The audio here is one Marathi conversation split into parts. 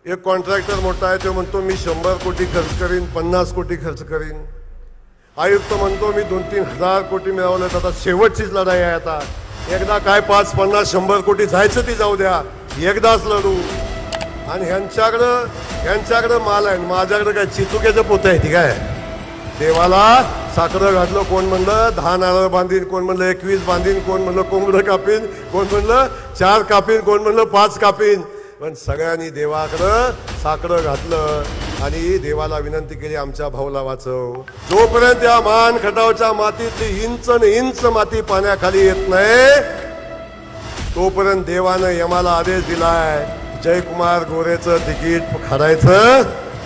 एक कॉन्ट्रॅक्टर मोठा आहे तो म्हणतो मी 100 कोटी खर्च करीन, 50 कोटी खर्च करीन. आयुक्त म्हणतो मी 2-3 हजार कोटी मिळवलं. आता शेवटचीच लढाई आहे. आता एकदा काय 5, 50, 100 कोटी जायचं ती जाऊ द्या, एकदाच लढू. आणि ह्यांच्याकडं माल आहे, माझ्याकडे काय चिचुक्याचं पोतं आहे ती काय. देवाला साखरं घातलं, कोण म्हणलं 10 नारळ बांधीन, कोण म्हणलं 21 बांधीन, कोण म्हणलं कोंबडं कापीन, कोण म्हणलं 4 कापीन, कोण म्हणलं 5 कापीन. पण सगळ्यांनी देवाकडं साखरं घातलं आणि देवाला विनंती केली आमच्या भाऊला वाचव. जोपर्यंत या मान खटावच्या मातीतली इंच माती पाण्याखाली येत नाही तोपर्यंत देवानं यमाला आदेश दिलाय जयकुमार गोरेचं तिकीट काढायचं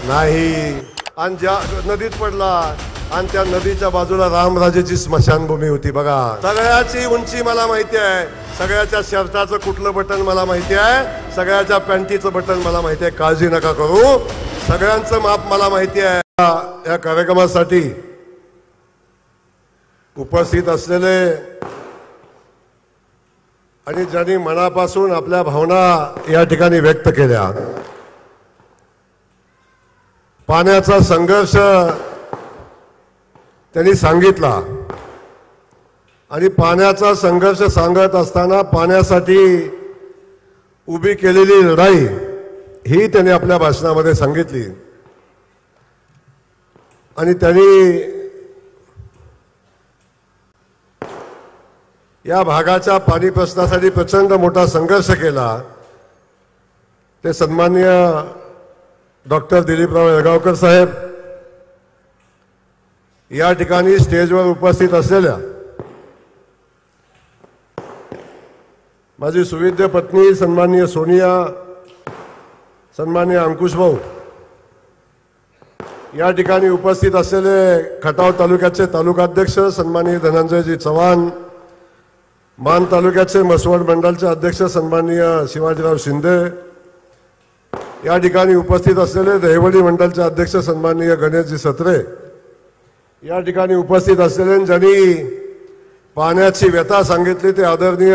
नाही. आणि ज्या नदीत पडला आणि त्या नदीच्या बाजूला रामराजेची स्मशानभूमी होती बघा. सगळ्याची उंची मला माहिती आहे, सगळ्याच्या शर्टाचं कुठलं बटन मला माहिती आहे, सगळ्याच्या पॅन्टीचं बटन मला माहिती आहे. काळजी नका करू, सगळ्यांचं माप मला माहिती आहे. या कार्यक्रमासाठी उपस्थित असलेले आणि ज्यांनी मनापासून आपल्या भावना या ठिकाणी व्यक्त केल्या, पाण्याचा संघर्ष त्यांनी सांगितला आणि पाण्याचा संघर्ष सांगत असताना पाण्यासाठी उभी केलेली लढाई ही त्यांनी आपल्या भाषणामध्ये सांगितली. आणि त्यांनी या भागाच्या पाणी प्रश्नासाठी प्रचंड मोठा संघर्ष केला. ते सन्माननीय डॉक्टर दिलीपराव येळगावकर साहेब या ठिकाणी स्टेजवर उपस्थित असलेल्या माझी सुविद्य पत्नी सन्माननीय सोनिया, सन्माननीय अंकुश भाऊ, या ठिकाणी उपस्थित असलेले खटाव तालुक्याचे तालुकाध्यक्ष सन्माननीय धनंजयजी चव्हाण, मान तालुक्याचे मसवड मंडलचे अध्यक्ष सन्माननीय शिवाजीराव शिंदे, या ठिकाणी उपस्थित असलेले दहिवडी मंडलचे अध्यक्ष सन्माननीय गणेशजी सत्रे, या ठिकाणी उपस्थित असलेले ज्यांनी पाण्याची व्यथा सांगितली ते आदरणीय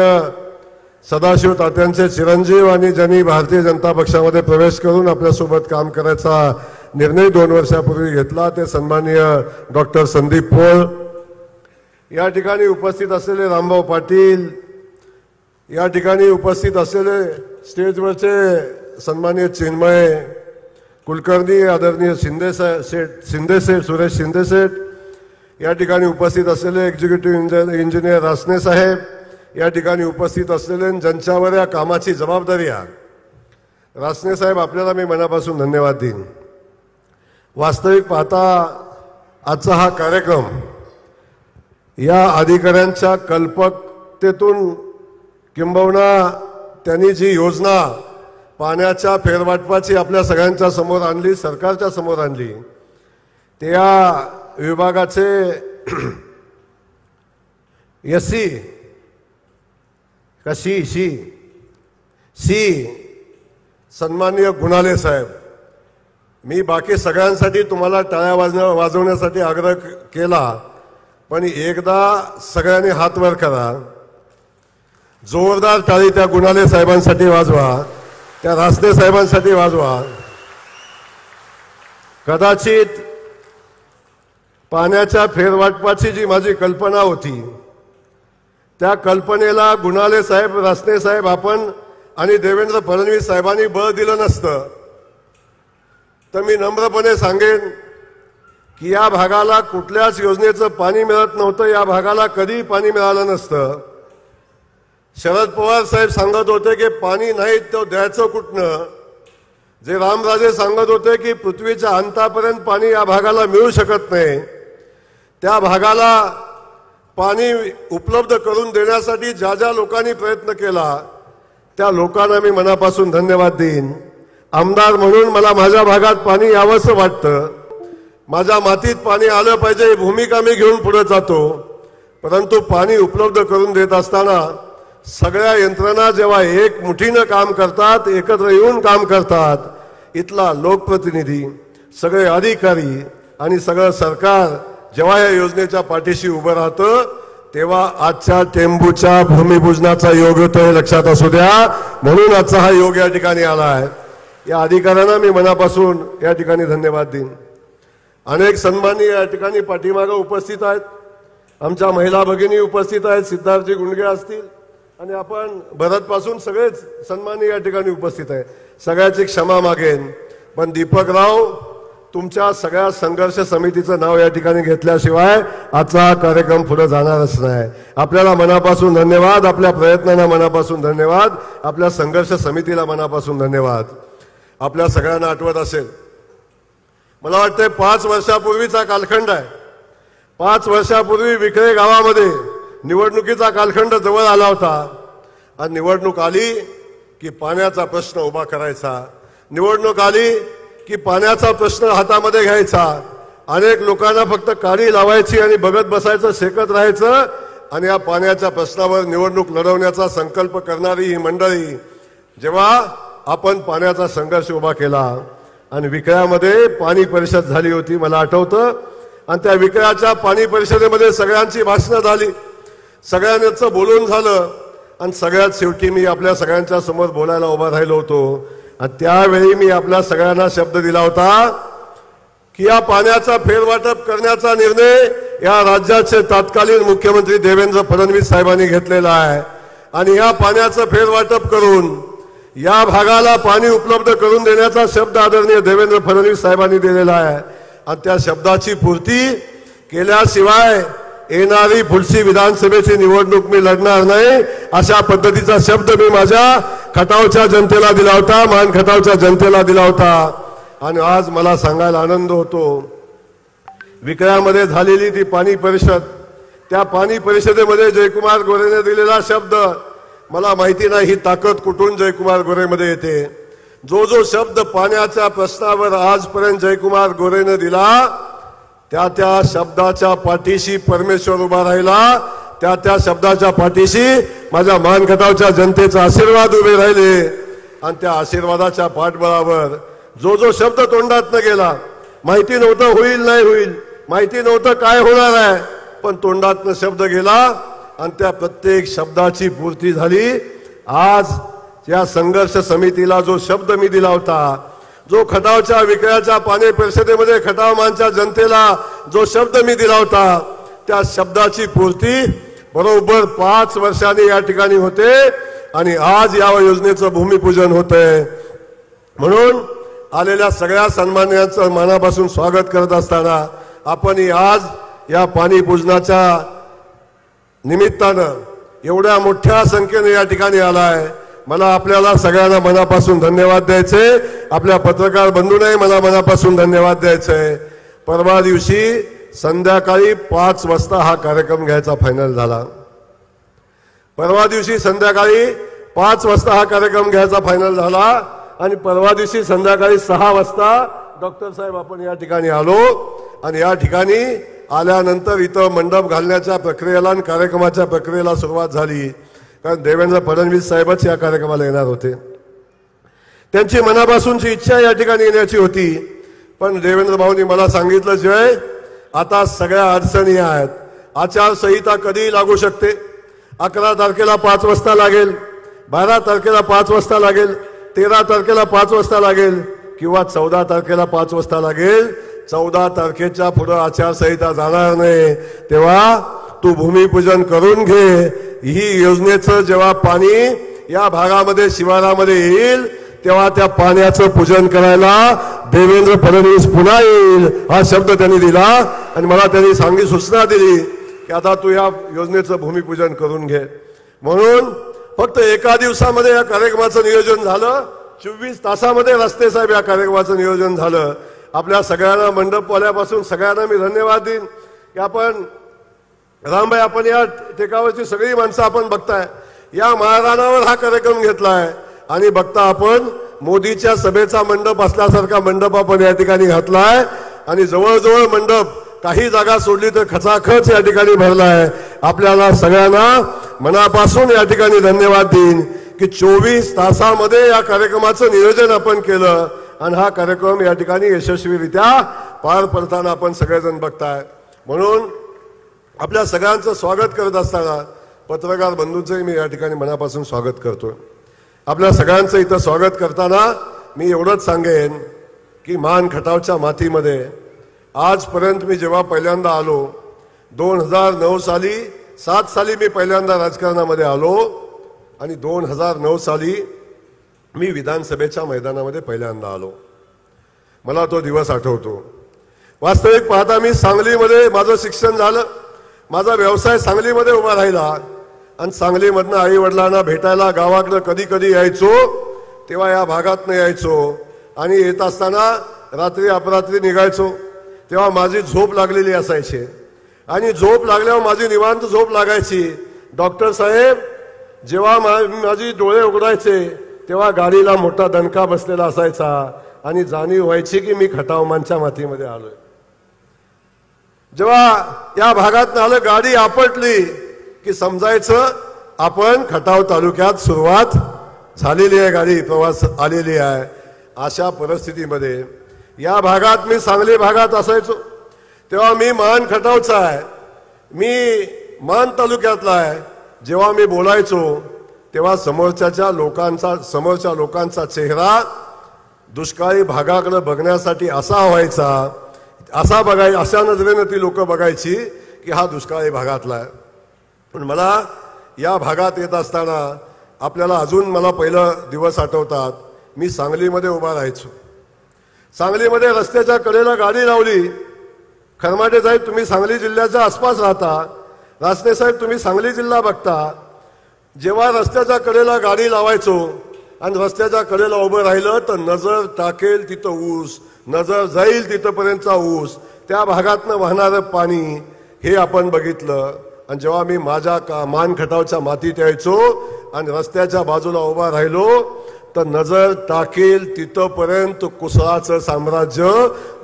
सदाशिव तात्यांचे चिरंजीव आणि ज्यांनी भारतीय जनता पक्षामध्ये प्रवेश करून आपल्यासोबत काम करायचा निर्णय 2 वर्षापूर्वी घेतला ते सन्माननीय डॉक्टर संदीप पोळ, या ठिकाणी उपस्थित असलेले रामभाऊ पाटील, या ठिकाणी उपस्थित असलेले स्टेजवरचे सन्माननीय चिन्मय कुलकर्णी, आदरणीय शिंदे सेठ सुरेश शिंदे सेठ, या ठिकाणी उपस्थित असलेले एक्झिक्युटिव्ह इंजिनियर रासने साहेब, या ठिकाणी उपस्थित असलेले ज्यांच्यावर या कामाची जबाबदारी आहे रासने साहेब, आपल्याला मी मनापासून धन्यवाद देईन. वास्तविक पाहता आजचा हा कार्यक्रम या अधिकाऱ्यांच्या कल्पकतेतून किंबहुना त्यांनी जी योजना पाण्याच्या फेरवाटपाची आपल्या सगळ्यांच्या समोर आणली, सरकारच्या समोर आणली, त्या विभागाचे एससी का सी सन्माननीय गुणाले साहेब, मी बाकी सगळ्यांसाठी तुम्हाला टाळ्या वाजवण्यासाठी आग्रह केला, पण एकदा सगळ्यांनी हात वर करा, जोरदार टाळी त्या गुणाले साहेबांसाठी वाजवा, त्या रासने साहेबांसाठी वाजवा. कदाचित पाण्याच्या फेरवाटपाची जी माझी कल्पना होती त्या कल्पनेला गुणाले साहेब, रासने साहेब आपण आणि देवेंद्र फडणवीस साहेबांनी बळ दिलं नसतं तर मी नम्रपणे सांगेन की या भागाला कुठल्याच योजनेचं पाणी मिळत नव्हतं, या भागाला कधी पाणी मिळालं नसतं. शरद पवार साहेब सांगत होते की पाणी नाही तो द्यायचं कुठनं, जे रामराजे सांगत होते की पृथ्वीच्या अंतापर्यंत पाणी या भागाला मिळू शकत नाही, त्या भागाला पाणी उपलब्ध करून देण्यासाठी ज्या ज्या लोकांनी प्रयत्न केला त्या लोकांना मी मनापासून धन्यवाद देईन. आमदार म्हणून मला माझ्या भागात पाणी यावंसं वाटतं, माझ्या मातीत पाणी आलं पाहिजे ही भूमिका मी घेऊन पुढे जातो. परंतु पाणी उपलब्ध करून देत असताना सगळ्या यंत्रणा जेव्हा एक मुठीनं काम करतात, एकत्र येऊन काम करतात, इथला लोकप्रतिनिधी, सगळे अधिकारी आणि सगळं सरकार जेव्हा या योजनेच्या पाठीशी उभं राहतं तेव्हा आजच्या टेंबूच्या भूमिपूजनाचा योग होतो हे लक्षात असू द्या. म्हणून आजचा हा योग या ठिकाणी आला आहे. या अधिकाऱ्यांना मी मनापासून या ठिकाणी धन्यवाद देईन। अनेक सन्मानी या ठिकाणी पाठीमागे उपस्थित आहेत, आमच्या महिला भगिनी उपस्थित आहेत, सिद्धार्थजी गुंडगे असतील आणि आपण भरतपासून सगळेच सन्मानी या ठिकाणी उपस्थित आहे। सगळ्याची क्षमा मागेन, पण दीपकराव तुमच्या सगळ्या संघर्ष समितीचं नाव या ठिकाणी घेतल्याशिवाय आजचा कार्यक्रम पुढे जाणारच नाही। आपल्याला मनापासून धन्यवाद, आपल्या प्रयत्नांना मनापासून धन्यवाद, आपल्या संघर्ष समितीला मनापासून धन्यवाद। आपल्या सगळ्यांना आठवत असेल, मला वाटते 5 वर्षापूर्वीचा कालखंड आहे। 5 वर्षापूर्वी विक्रे गावामध्ये निवडणुकीचा कालखंड जवळ आला होता आणि निवडणूक आली की पाण्याचा प्रश्न उभा करायचा, निवडणूक आली की पाण्याचा प्रश्न हातामध्ये घ्यायचा। अनेक लोकांना फक्त काडी लावायची आणि बघत बसायचं, शेकत राहायचं आणि या पाण्याच्या प्रश्नावर निवडणूक लढवण्याचा संकल्प करणारी ही मंडळी जेव्हा आपण पाण्याचा संघर्ष उभा केला आणि विक्र्यामध्ये पाणी परिषद झाली होती, मला आठवतं, आणि त्या विक्र्याच्या पाणी परिषदेमध्ये सगळ्यांची भाषणं झाली, सगळ्यांचं बोलून झालं आणि सगळ्यात शेवटी मी आपल्या सगळ्यांच्या समोर बोलायला उभा राहिलो होतो। आणि त्यावेळी मी आपल्या सगळ्यांना शब्द दिला होता की या पाण्याचा फेरवाटप करण्याचा निर्णय या राज्याचे तत्कालीन मुख्यमंत्री देवेंद्र फडणवीस साहेबांनी घेतलेला आहे आणि या पाण्याचं फेरवाटप करून या भागाला पाणी उपलब्ध करून देण्याचा शब्द आदरणीय देवेंद्र फडणवीस साहेबांनी दिलेला आहे आणि त्या शब्दाची पूर्ती केल्याशिवाय येणारी पुढची विधानसभेची निवडणूक मी लढणार नाही, अशा पद्धतीचा शब्द मी माझ्या खटावच्या जनतेला दिला होता, मान खटावच्या जनतेला दिला होता। आणि आज मला सांगायला आनंद होतो, विक्र्यामध्ये झालेली ती पाणी परिषद, त्या पाणी परिषदेमध्ये जयकुमार गोरेने दिलेला शब्द, मला माहिती नाही ही ताकद कुठून जयकुमार गोरेमध्ये येते। जो जो शब्द पाण्याच्या प्रश्नावर आजपर्यंत जयकुमार गोरेने दिला, त्या त्या शब्दाच्या पाठीशी परमेश्वर उभा राहिला, त्या त्या शब्दाच्या पाठीशी माझ्या मानखटावच्या जनतेचा आशीर्वाद उभे राहिले आणि त्या आशीर्वादाच्या पाठबळावर जो जो शब्द तोंडात न गेला, माहिती नव्हतं होईल नाही होईल, माहिती नव्हतं काय होणार आहे, पण तोंडातनं शब्द गेला आणि त्या प्रत्येक शब्दाची पूर्ती झाली। आज या संघर्ष समितीला जो शब्द मी दिला होता, जो खटावच्या विक्र्याच्या पाणी परिषदेमध्ये खटाव मानच्या जनतेला जो शब्द मी दिला होता, त्या शब्दाची पूर्ती बरोबर 5 वर्षांनी या ठिकाणी होते आणि आज या योजनेचं भूमिपूजन होतंय। म्हणून आलेल्या सगळ्या सन्मान्यांचं मनापासून स्वागत करत असताना आपण आज या पाणी पूजनाच्या निमित्तानं एवढ्या मोठ्या संख्येने या ठिकाणी आलाय, मला आपल्याला सगळ्यांना मनापासून धन्यवाद द्यायचे, आपल्या पत्रकार बंधूंनाही मला मनापासून धन्यवाद द्यायचे। परवा दिवशी संध्याकाळी 5 वाजता हा कार्यक्रम घ्यायचा फायनल झाला, परवा दिवशी संध्याकाळी 5 वाजता हा कार्यक्रम घ्यायचा फायनल झाला आणि परवा दिवशी संध्याकाळी 6 वाजता डॉक्टर साहेब आपण या ठिकाणी आलो आणि या ठिकाणी आल्यानंतर इथं मंडप घालण्याच्या प्रक्रियेला आणि कार्यक्रमाच्या प्रक्रियेला सुरुवात झाली, कारण देवेंद्र फडणवीस साहेबच या कार्यक्रमाला येणार होते। त्यांची मनापासूनची इच्छा या ठिकाणी येण्याची होती, पण देवेंद्र भाऊंनी मला सांगितलं, जय आता सगळ्या अडचणी आहेत, आचारसंहिता कधी लागू शकते, 11 तारखेला 5 वाजता लागेल, 12 तारखेला 5 वाजता लागेल, 13 तारखेला 5 वाजता लागेल किंवा 14 तारखेला 5 वाजता लागेल। 14 तारखेच्या पुढे आचारसंहिता जाणार नाही, तेव्हा तू भूमिपूजन करून घे। ही योजनेचं जेव्हा पाणी या भागामध्ये शिवारामध्ये येईल तेव्हा त्या पाण्याचं पूजन करायला देवेंद्र फडणवीस पुन्हा येईल, हा शब्द त्यांनी दिला आणि मला त्यांनी चांगली सूचना दिली की आता तू या योजनेचं भूमिपूजन करून घे। म्हणून फक्त एका दिवसामध्ये या कार्यक्रमाचं नियोजन झालं, 24 तासामध्ये रस्ते साहेब या कार्यक्रमाचं नियोजन झालं। आपल्या सगळ्यांना मंडपवाल्यापासून सगळ्यांना मी धन्यवाद देईन की आपण रामभाई, आपण या टेकावरची सगळी माणसं आपण बघताय, या महाराणावर हा कार्यक्रम घेतलाय आणि बघता आपण मोदीच्या सभेचा मंडप असल्यासारखा मंडप आपण या ठिकाणी घातलाय आणि जवळजवळ मंडप काही जागा सोडली तर खचाखच या ठिकाणी भरलाय। आपल्याला सगळ्यांना मनापासून या ठिकाणी धन्यवाद देईन की 24 तासामध्ये या कार्यक्रमाचं नियोजन आपण केलं आणि हा कार्यक्रम या ठिकाणी यशस्वीरित्या पार पडताना आपण सगळेजण बघताय। म्हणून आपल्या सगळ्यांचं स्वागत करत असताना पत्रकार बंधूंचंही मी या ठिकाणी मनापासून स्वागत करतोय। आपल्या सगळ्यांचं इथं स्वागत करताना मी एवढंच सांगेन की मान खटावच्या मातीमध्ये आजपर्यंत मी जेव्हा पहिल्यांदा आलो 2009 साली 7 साली मी पहिल्यांदा राजकारणामध्ये आलो आणि 2009 साली मी विधानसभेच्या मैदानामध्ये पहिल्यांदा आलो. मला तो दिवस आठवतो. वास्तविक पाहता मी सांगलीमध्ये माझं शिक्षण झालं, माझा व्यवसाय सांगलीमध्ये उभा राहिला आणि सांगलीमधनं आई वडिलांना भेटायला गावाकडं कधी कधी यायचो तेव्हा या भागातनं यायचो आणि येत असताना रात्री अपरात्री निघायचो तेव्हा माझी झोप लागलेली असायची आणि झोप लागल्यावर माझी निवांत झोप लागायची. डॉक्टर साहेब जेव्हा माझी डोळे उघडायचे तेव्हा गाडीला मोठा दणका बसलेला असायचा आणि जाणीव व्हायची की मी खटावमानच्या मातीमध्ये आलोय. जेव्हा या भागात आलं गाडी आपटली की समजायचं आपण खटाव तालुक्यात सुरुवात झालेली आहे, गाडी प्रवास आलेली आहे. अशा परिस्थितीमध्ये या भागात मी सांगली भागात असायचो तेव्हा मी मान खटावचा आहे, मी मान तालुक्यातला आहे. जेव्हा मी बोलायचो तेव्हा समोरच्या लोकांचा चेहरा दुष्काळी भागाकडे बघण्यासाठी असा व्हायचा, अशा नजरेनं ती लोक बघायची की हा दुष्काळी भागातला आहे. पण मला या भागात येत असताना आपल्याला अजून मला पहिलं दिवस आठवतात. मी सांगलीमध्ये उभा राहायचो. सांगलीमध्ये रस्त्याच्या कडेला गाडी लावली. खरमाटे साहेब तुम्ही सांगली जिल्ह्याच्या आसपास राहता, रासने साहेब तुम्ही सांगली जिल्हा बघता. जेव्हा रस्त्याच्या कडेला गाडी लावायचो आणि रस्त्याच्या कडेला उभं राहिलं तर नजर टाकेल तिथं ऊस, नजर जाईल तिथपर्यंतचा ऊस, त्या भागातनं वाहणारं पाणी हे आपण बघितलं. आणि जेव्हा मी माझ्या मान खटावच्या मातीत यायचो आणि रस्त्याच्या बाजूला उभा राहिलो तर नजर टाकेल तिथपर्यंत कुसळाचं साम्राज्य,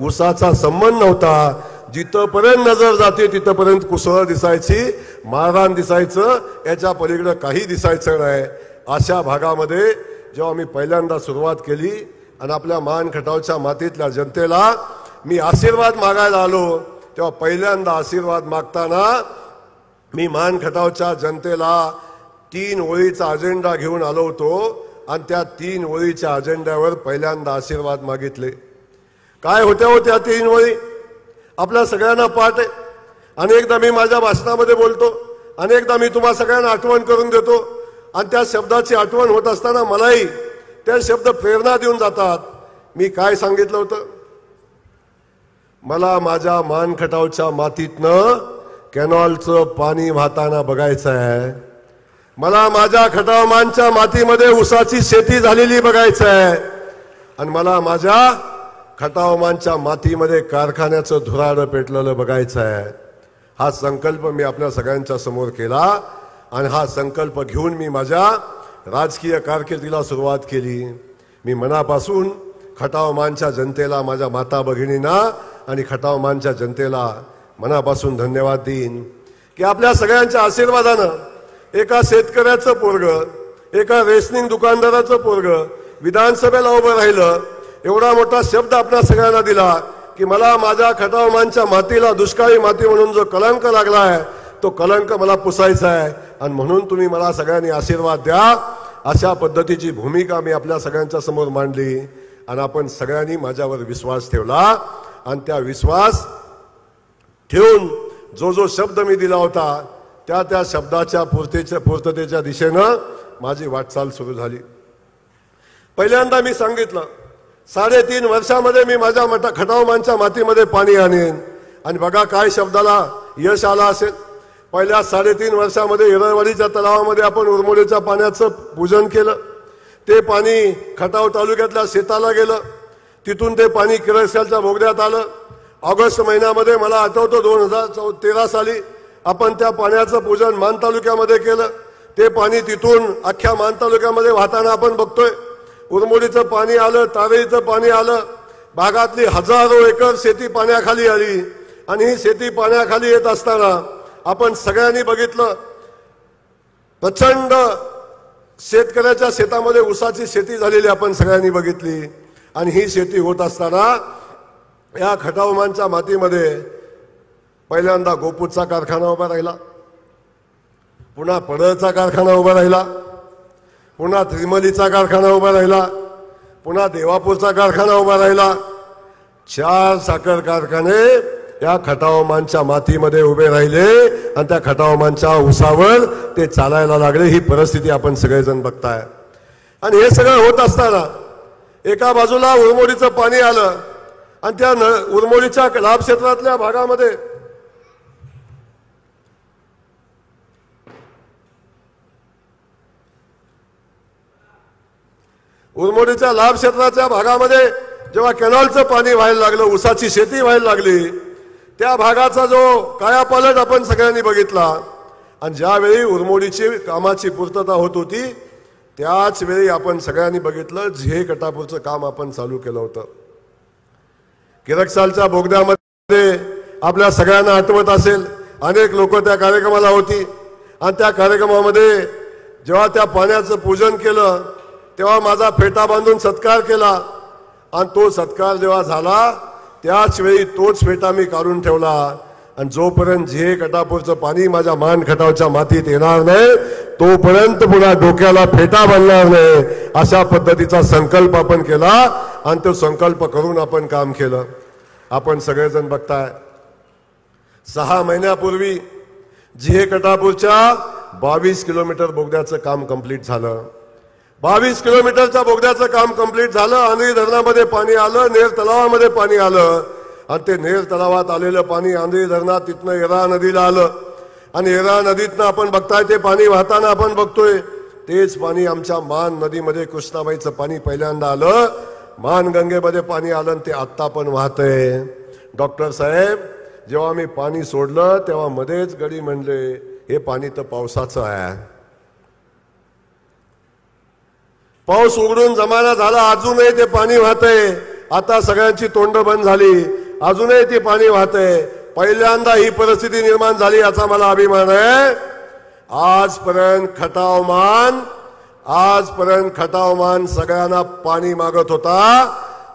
ऊसाचा संबंध नव्हता. जिथपर्यंत नजर जाते तिथपर्यंत कुसळ दिसायची, मारहाण दिसायचं, याच्या पलीकडे काही दिसायचं नाही. अशा भागामध्ये जेव्हा मी पहिल्यांदा सुरुवात केली आणि आपल्या मान खटावच्या मातीतल्या जनतेला मी आशीर्वाद मागायला आलो तेव्हा पहिल्यांदा आशीर्वाद मागताना मी मान खटावच्या जनतेला 3 ओळीचा अजेंडा घेऊन आलो होतो आणि त्या 3 ओळीच्या अजेंड्यावर पहिल्यांदा आशीर्वाद मागितले. काय होत्या होत्या 3 ओळी आपल्या सगळ्यांना पाठ आहे. अनेकदा मी माझ्या भाषणामध्ये बोलतो, अनेकदा मी तुम्हा सगळ्यांना आठवण करून देतो आणि त्या शब्दाची आठवण होत असताना मलाही ते शब्द प्रेरणा देऊन जातात. मी काय सांगितलं होतं? मला माझ्या मान खटावच्या मातीतनं कॅनॉलचं पाणी वाहताना बघायचं आहे. मला माझ्या खटावमानच्या मातीमध्ये ऊसाची शेती झालेली बघायचं आहे आणि मला माझ्या खटावमानच्या मातीमध्ये कारखान्याचं धुराडं पेटलेलं बघायचं आहे. हा संकल्प मी आपल्या सगळ्यांच्या समोर केला आणि हा संकल्प घेऊन मी माझ्या राजकीय कारकिर्दीला सुरुवात केली. मी मनापासून खटावमानच्या जनतेला, माझ्या माता भगिनींना आणि खटावमानच्या जनतेला मनापासून धन्यवाद देईन की आपल्या सगळ्यांच्या आशीर्वादानं एका शेतकऱ्याचं पोरगं, एका रेशनिंग दुकानदाराचं पोरगं विधानसभेला उभं राहिलं. एवढा मोठा शब्द आपल्या सगळ्यांना दिला की मला माझ्या खटावमानच्या मातीला दुष्काळी माती म्हणून जो कलंक लागला आहे तो कलंक मला पुसायचा आहे आणि म्हणून तुम्ही मला सगळ्यांनी आशीर्वाद द्या. अशा पद्धतीची भूमिका मी आपल्या सगळ्यांच्या समोर मांडली आणि आपण सगळ्यांनी माझ्यावर विश्वास ठेवला आणि त्या विश्वास ठेवून जो शब्द मी दिला होता त्या शब्दाच्या पूर्ततेच्या दिशेनं माझी वाटचाल सुरू झाली. पहिल्यांदा मी सांगितलं 3.5 वर्षामध्ये मी माझ्या खटावमानच्या मातीमध्ये पाणी आणेन आणि बघा काय शब्दाला यश आला असेल. पहिल्या 3.5 वर्षामध्ये हिरळवाडीच्या तलावामध्ये आपण उरमोडीच्या पाण्याचं पूजन केलं. ते पाणी खटाव तालुक्यातल्या शेताला गेलं. तिथून ते पाणी किरळशालच्या बोगद्यात आलं. ऑगस्ट महिन्यामध्ये मला आठवतो 2013 साली आपण त्या पाण्याचं पूजन मान तालुक्यामध्ये केलं. ते पाणी तिथून अख्ख्या मान तालुक्यामध्ये वाहताना आपण बघतोय. उरमोडीचं पाणी आलं, तारेईचं पाणी आलं. भागातली हजारो एकर शेती पाण्याखाली आली आणि ही शेती पाण्याखाली येत असताना आपण सगळ्यांनी बघितलं प्रचंड शेतकऱ्याच्या शेतामध्ये ऊसाची शेती झालेली आपण सगळ्यांनी बघितली. आणि ही शेती होत असताना या खटावमानच्या मातीमध्ये पहिल्यांदा गोपूरचा कारखाना उभा राहिला, पुन्हा पडळचा कारखाना उभा राहिला, पुन्हा त्रिमलीचा कारखाना उभा राहिला, पुन्हा देवापूरचा कारखाना उभा राहिला, 4 साखर कारखाने या खटावमानच्या मातीमध्ये उभे राहिले आणि त्या खटावमानच्या उसावर ते चालायला लागले. ही परिस्थिती आपण सगळेजण बघताय. आणि हे सगळं होत असताना एका बाजूला उरमोडीचं पाणी आलं आणि त्या उरमोडीच्या लाभ क्षेत्रातल्या भागामध्ये उरमोडीच्या लाभ क्षेत्राच्या भागामध्ये जेव्हा कॅनॉलचं पाणी व्हायला लागलं, ऊसाची शेती व्हायला लागली, त्या भागाचा जो कायापालट आपण सगळ्यांनी बघितला. आणि ज्यावेळी उरमोडीची कामाची पूर्तता होत होती त्याच वेळी आपण सगळ्यांनी बघितलं झे कटापूरचं काम आपण चालू केलं होतं. किरकसालच्या बोगद्यामध्ये आपल्या सगळ्यांना आठवत असेल, अनेक लोक त्या कार्यक्रमाला होती. आणि त्या कार्यक्रमामध्ये जेव्हा त्या पाण्याचं पूजन केलं तेव्हा माझा फेटा बांधून सत्कार केला. आणि तो सत्कार जेव्हा झाला त्याच वेळी तोच फेटा मी काढून ठेवला. आणि जोपर्यंत झे कटापूरचं पाणी माझ्या मान खटावच्या मातीत येणार नाही तोपर्यंत पुन्हा डोक्याला फेटा बांधणार नाही, अशा पद्धतीचा संकल्प आपण केला. आणि तो संकल्प करून आपण काम केलं. आपण सगळेजण बघताय 6 महिन्यापूर्वी झे कटापूरच्या 22 किलोमीटर बोगद्याचं काम कंप्लीट झालं. 22 किलोमीटरच्या बोगद्याचं काम कंप्लीट झालं. आंधळी धरणामध्ये पाणी आलं, नेर तलावामध्ये पाणी आलं. आणि ते नेर तलावात आलेलं पाणी आंधळी धरणात तिथनं येरा नदीला आलं. आणि येरा नदीतनं आपण बघताय ते पाणी वाहताना आपण बघतोय तेच पाणी आमच्या मान नदीमध्ये कृष्णाबाईचं पाणी पहिल्यांदा आलं. मान गंगेमध्ये पाणी आलं आणि ते आत्ता पण वाहतंय. डॉक्टर साहेब, जेव्हा मी पाणी सोडलं तेव्हा मध्येच गडी म्हणले हे पाणी तर पावसाचं आहे. पाऊस उघडून जमाना झाला, अजूनही ते पाणी वाहतंय. आता सगळ्यांची तोंड बंद झाली, अजूनही ते पाणी वाहतंय. पहिल्यांदा ही परिस्थिती निर्माण झाली याचा मला अभिमान आहे. आजपर्यंत खटावमान सगळ्यांना पाणी मागत होता.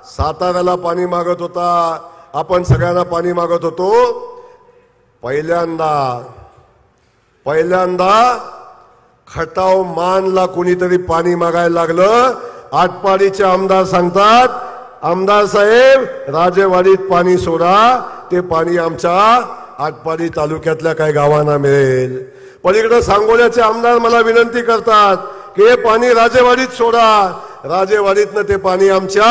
साताऱ्याला पाणी मागत होता, आपण सगळ्यांना पाणी मागत होतो. पहिल्यांदा खटावमानला कोणीतरी पाणी मागायला लागलं. आटपाडीचे आमदार सांगतात, आमदार साहेब राजेवाडीत पाणी सोडा, ते पाणी आमच्या आटपाडी तालुक्यातल्या काही गावांना मिळेल. पलीकडे सांगोल्याचे आमदार मला विनंती करतात की हे पाणी राजेवाडीत सोडा, राजेवाडीतनं ते पाणी आमच्या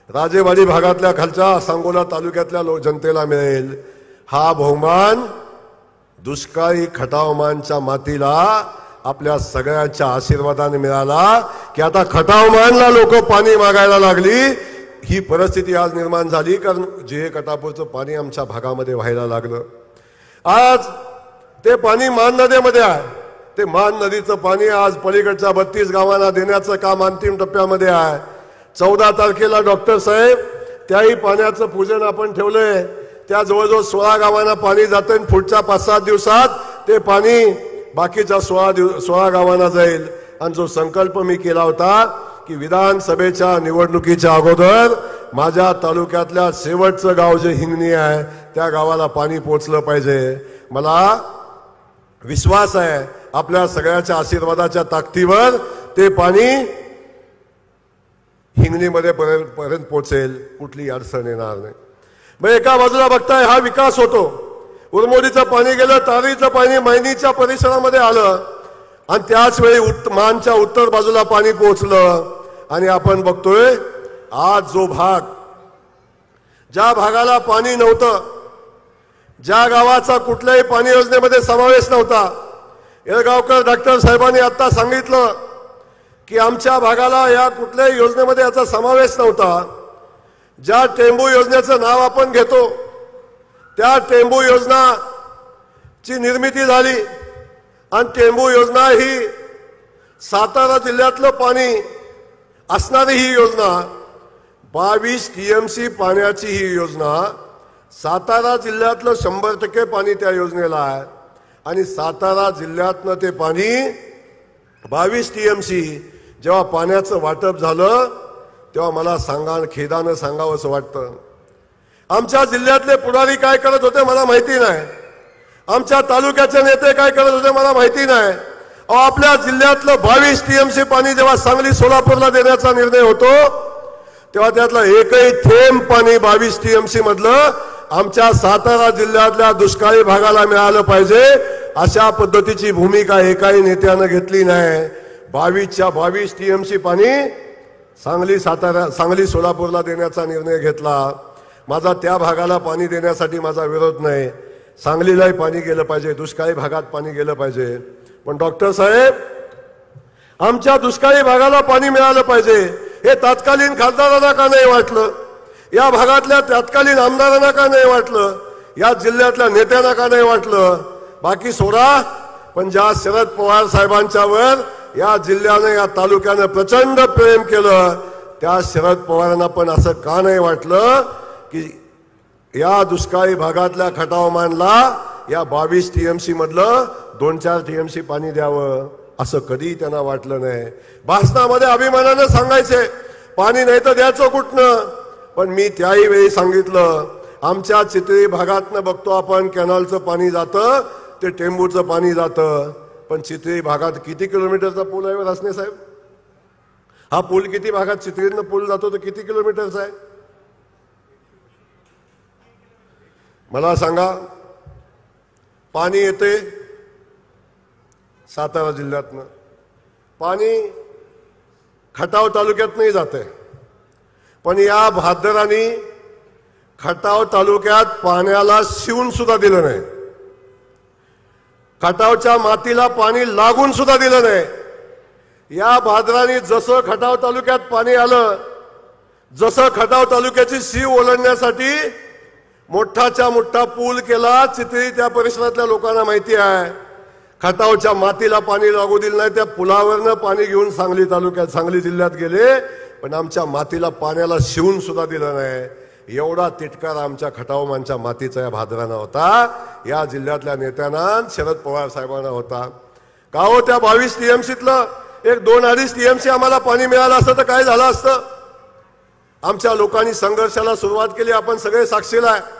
राजेवाडी भागातल्या खालच्या सांगोला तालुक्यातल्या जनतेला मिळेल. हा बहुमान दुष्काळी खटावमानच्या मातीला आपल्या सगळ्यांच्या आशीर्वादाने मिळाला की आता खटावमानला लोक पाणी मागायला लागली. ही परिस्थिती आज निर्माण झाली कारण झे कटापूरचं पाणी आमच्या भागामध्ये व्हायला लागलं. आज ते पाणी मान नदीमध्ये आहे. ते मान नदीचं पाणी आज पलीकडच्या 32 गावांना देण्याचं काम अंतिम टप्प्यामध्ये आहे. 14 तारखेला डॉक्टर साहेब त्याही पाण्याचं पूजन आपण ठेवलंय. त्या जवळजवळ 16 गावांना पाणी जातं. पुढच्या 5-7 दिवसात ते पाणी बाकीच्या 16 गावांना जाईल. आणि जो संकल्प मी केला होता की विधानसभेच्या निवडणुकीच्या अगोदर माझ्या तालुक्यातल्या शेवटचं गाव जे हिंगणी आहे त्या गावाला पाणी पोहोचलं पाहिजे. मला विश्वास आहे आपल्या सगळ्याच्या आशीर्वादाच्या ताकदीवर ते पाणी हिंगणीमध्ये पर्यंत पोहोचेल, कुठली अडचण येणार नाही. मग एका बाजूला बघताय हा विकास होतो. उरमोडीचं पाणी गेलं, तारीचं पाणी मैनीच्या परिसरामध्ये आलं आणि त्याच वेळी मानच्या उत्तर बाजूला पाणी पोहोचलं. आणि आपण बघतोय आज जो भाग, ज्या भागाला पाणी नव्हतं, ज्या गावाचा कुठल्याही पाणी योजनेमध्ये समावेश नव्हता, येळगावकर डॉक्टर साहेबांनी आता सांगितलं की आमच्या भागाला या कुठल्याही योजनेमध्ये याचा समावेश नव्हता. ज्या टेंबू योजनेचं नाव आपण घेतो त्या टेंबू योजनाची निर्मिती झाली. आणि टेंबू योजना ही सातारा जिल्ह्यातलं पाणी असणारी ही योजना, 22 TMC पाण्याची ही योजना, सातारा जिल्ह्यातलं 100% पाणी त्या योजनेला आहे. आणि सातारा जिल्ह्यातनं ते पाणी 22 TMC जेव्हा पाण्याचं वाटप झालं तेव्हा मला खेदानं सांगावं असं वाटतं, आमच्या जिल्ह्यातले पुढारी काय करत होते मला माहिती नाही, आमच्या तालुक्याचे नेते काय करत होते मला माहिती नाही. आपल्या जिल्ह्यातलं 22 टीएमसी पाणी जेव्हा सांगली सोलापूरला देण्याचा निर्णय होतो तेव्हा त्यातलं एकही थेंब पाणी 22 टीएमसी मधलं आमच्या सातारा जिल्ह्यातल्या दुष्काळी भागाला मिळालं पाहिजे अशा पद्धतीची भूमिका एकाही नेत्यानं घेतली नाही। 22च्या 22 टीएमसी पाणी सांगली सोलापूरला देण्याचा निर्णय घेतला। माझा त्या भागाला पाणी देण्यासाठी माझा विरोध नाही, सांगलीलाही पाणी गेलं पाहिजे, दुष्काळी भागात पाणी गेलं पाहिजे। पण डॉक्टर साहेब, आमच्या दुष्काळी भागाला पाणी मिळालं पाहिजे हे तत्कालीन खासदारांना का नाही वाटलं? या भागातल्या तत्कालीन आमदारांना का नाही वाटलं? या जिल्ह्यातल्या नेत्यांना का नाही वाटलं? बाकी सोडा, पण ज्या शरद पवार साहेबांच्यावर या जिल्ह्याने या तालुक्याने प्रचंड प्रेम केलं त्या शरद पवारांना पण असं का नाही वाटलं की या दुष्काळी भागातल्या खटावमानला या 22 टीएमसी मधलं 2-4 टीएमसी पाणी द्यावं असं कधी त्यांना वाटलं नाही। भाषणामध्ये अभिमानाने सांगायचे पाणी नाही तर द्यायचं कुठनं, पण मी त्याही वेळी सांगितलं आमच्या चितळी भागातनं बघतो आपण कॅनलचं पाणी जातं ते टेंबूचं पाणी जातं, पण चितळी भागात किती किलोमीटरचा पूल आहे रासने साहेब? हा पूल किती भागात चितळीतनं पूल जातो तर किती किलोमीटरचा आहे मला सांगा? पाणी येते सातारा जिल्ह्यातनं, पाणी खटाव तालुक्यातनंही जाते, पण या भादरांनी खटाव तालुक्यात पाण्याला शिवून सुद्धा दिलं नाही, खटावच्या मातीला पाणी लागून सुद्धा दिलं नाही। या भादरांनी जसं खटाव तालुक्यात पाणी आलं, जसं खटाव तालुक्याची सीव ओलांडण्यासाठी मोठाच्या मोठा पूल केला, चितळी त्या परिसरातल्या लोकांना माहिती आहे, खटावच्या मातीला पाणी लागू दिलं नाही। त्या पुलावरनं पाणी घेऊन सांगली जिल्ह्यात गेले, पण आमच्या मातीला पाण्याला शिवून सुद्धा दिलं नाही। एवढा तिटकार आमच्या खटावमानच्या मातीचा या भादरांना होता, या जिल्ह्यातल्या नेत्यांना शरद पवार साहेबांना होता। का हो, त्या 22 टीएमसीतलं 1-2-2.5 टीएमसी आम्हाला पाणी मिळालं असतं तर काय झालं असतं? आमच्या लोकांनी संघर्षाला सुरुवात केली, आपण सगळे साक्षीला आहे।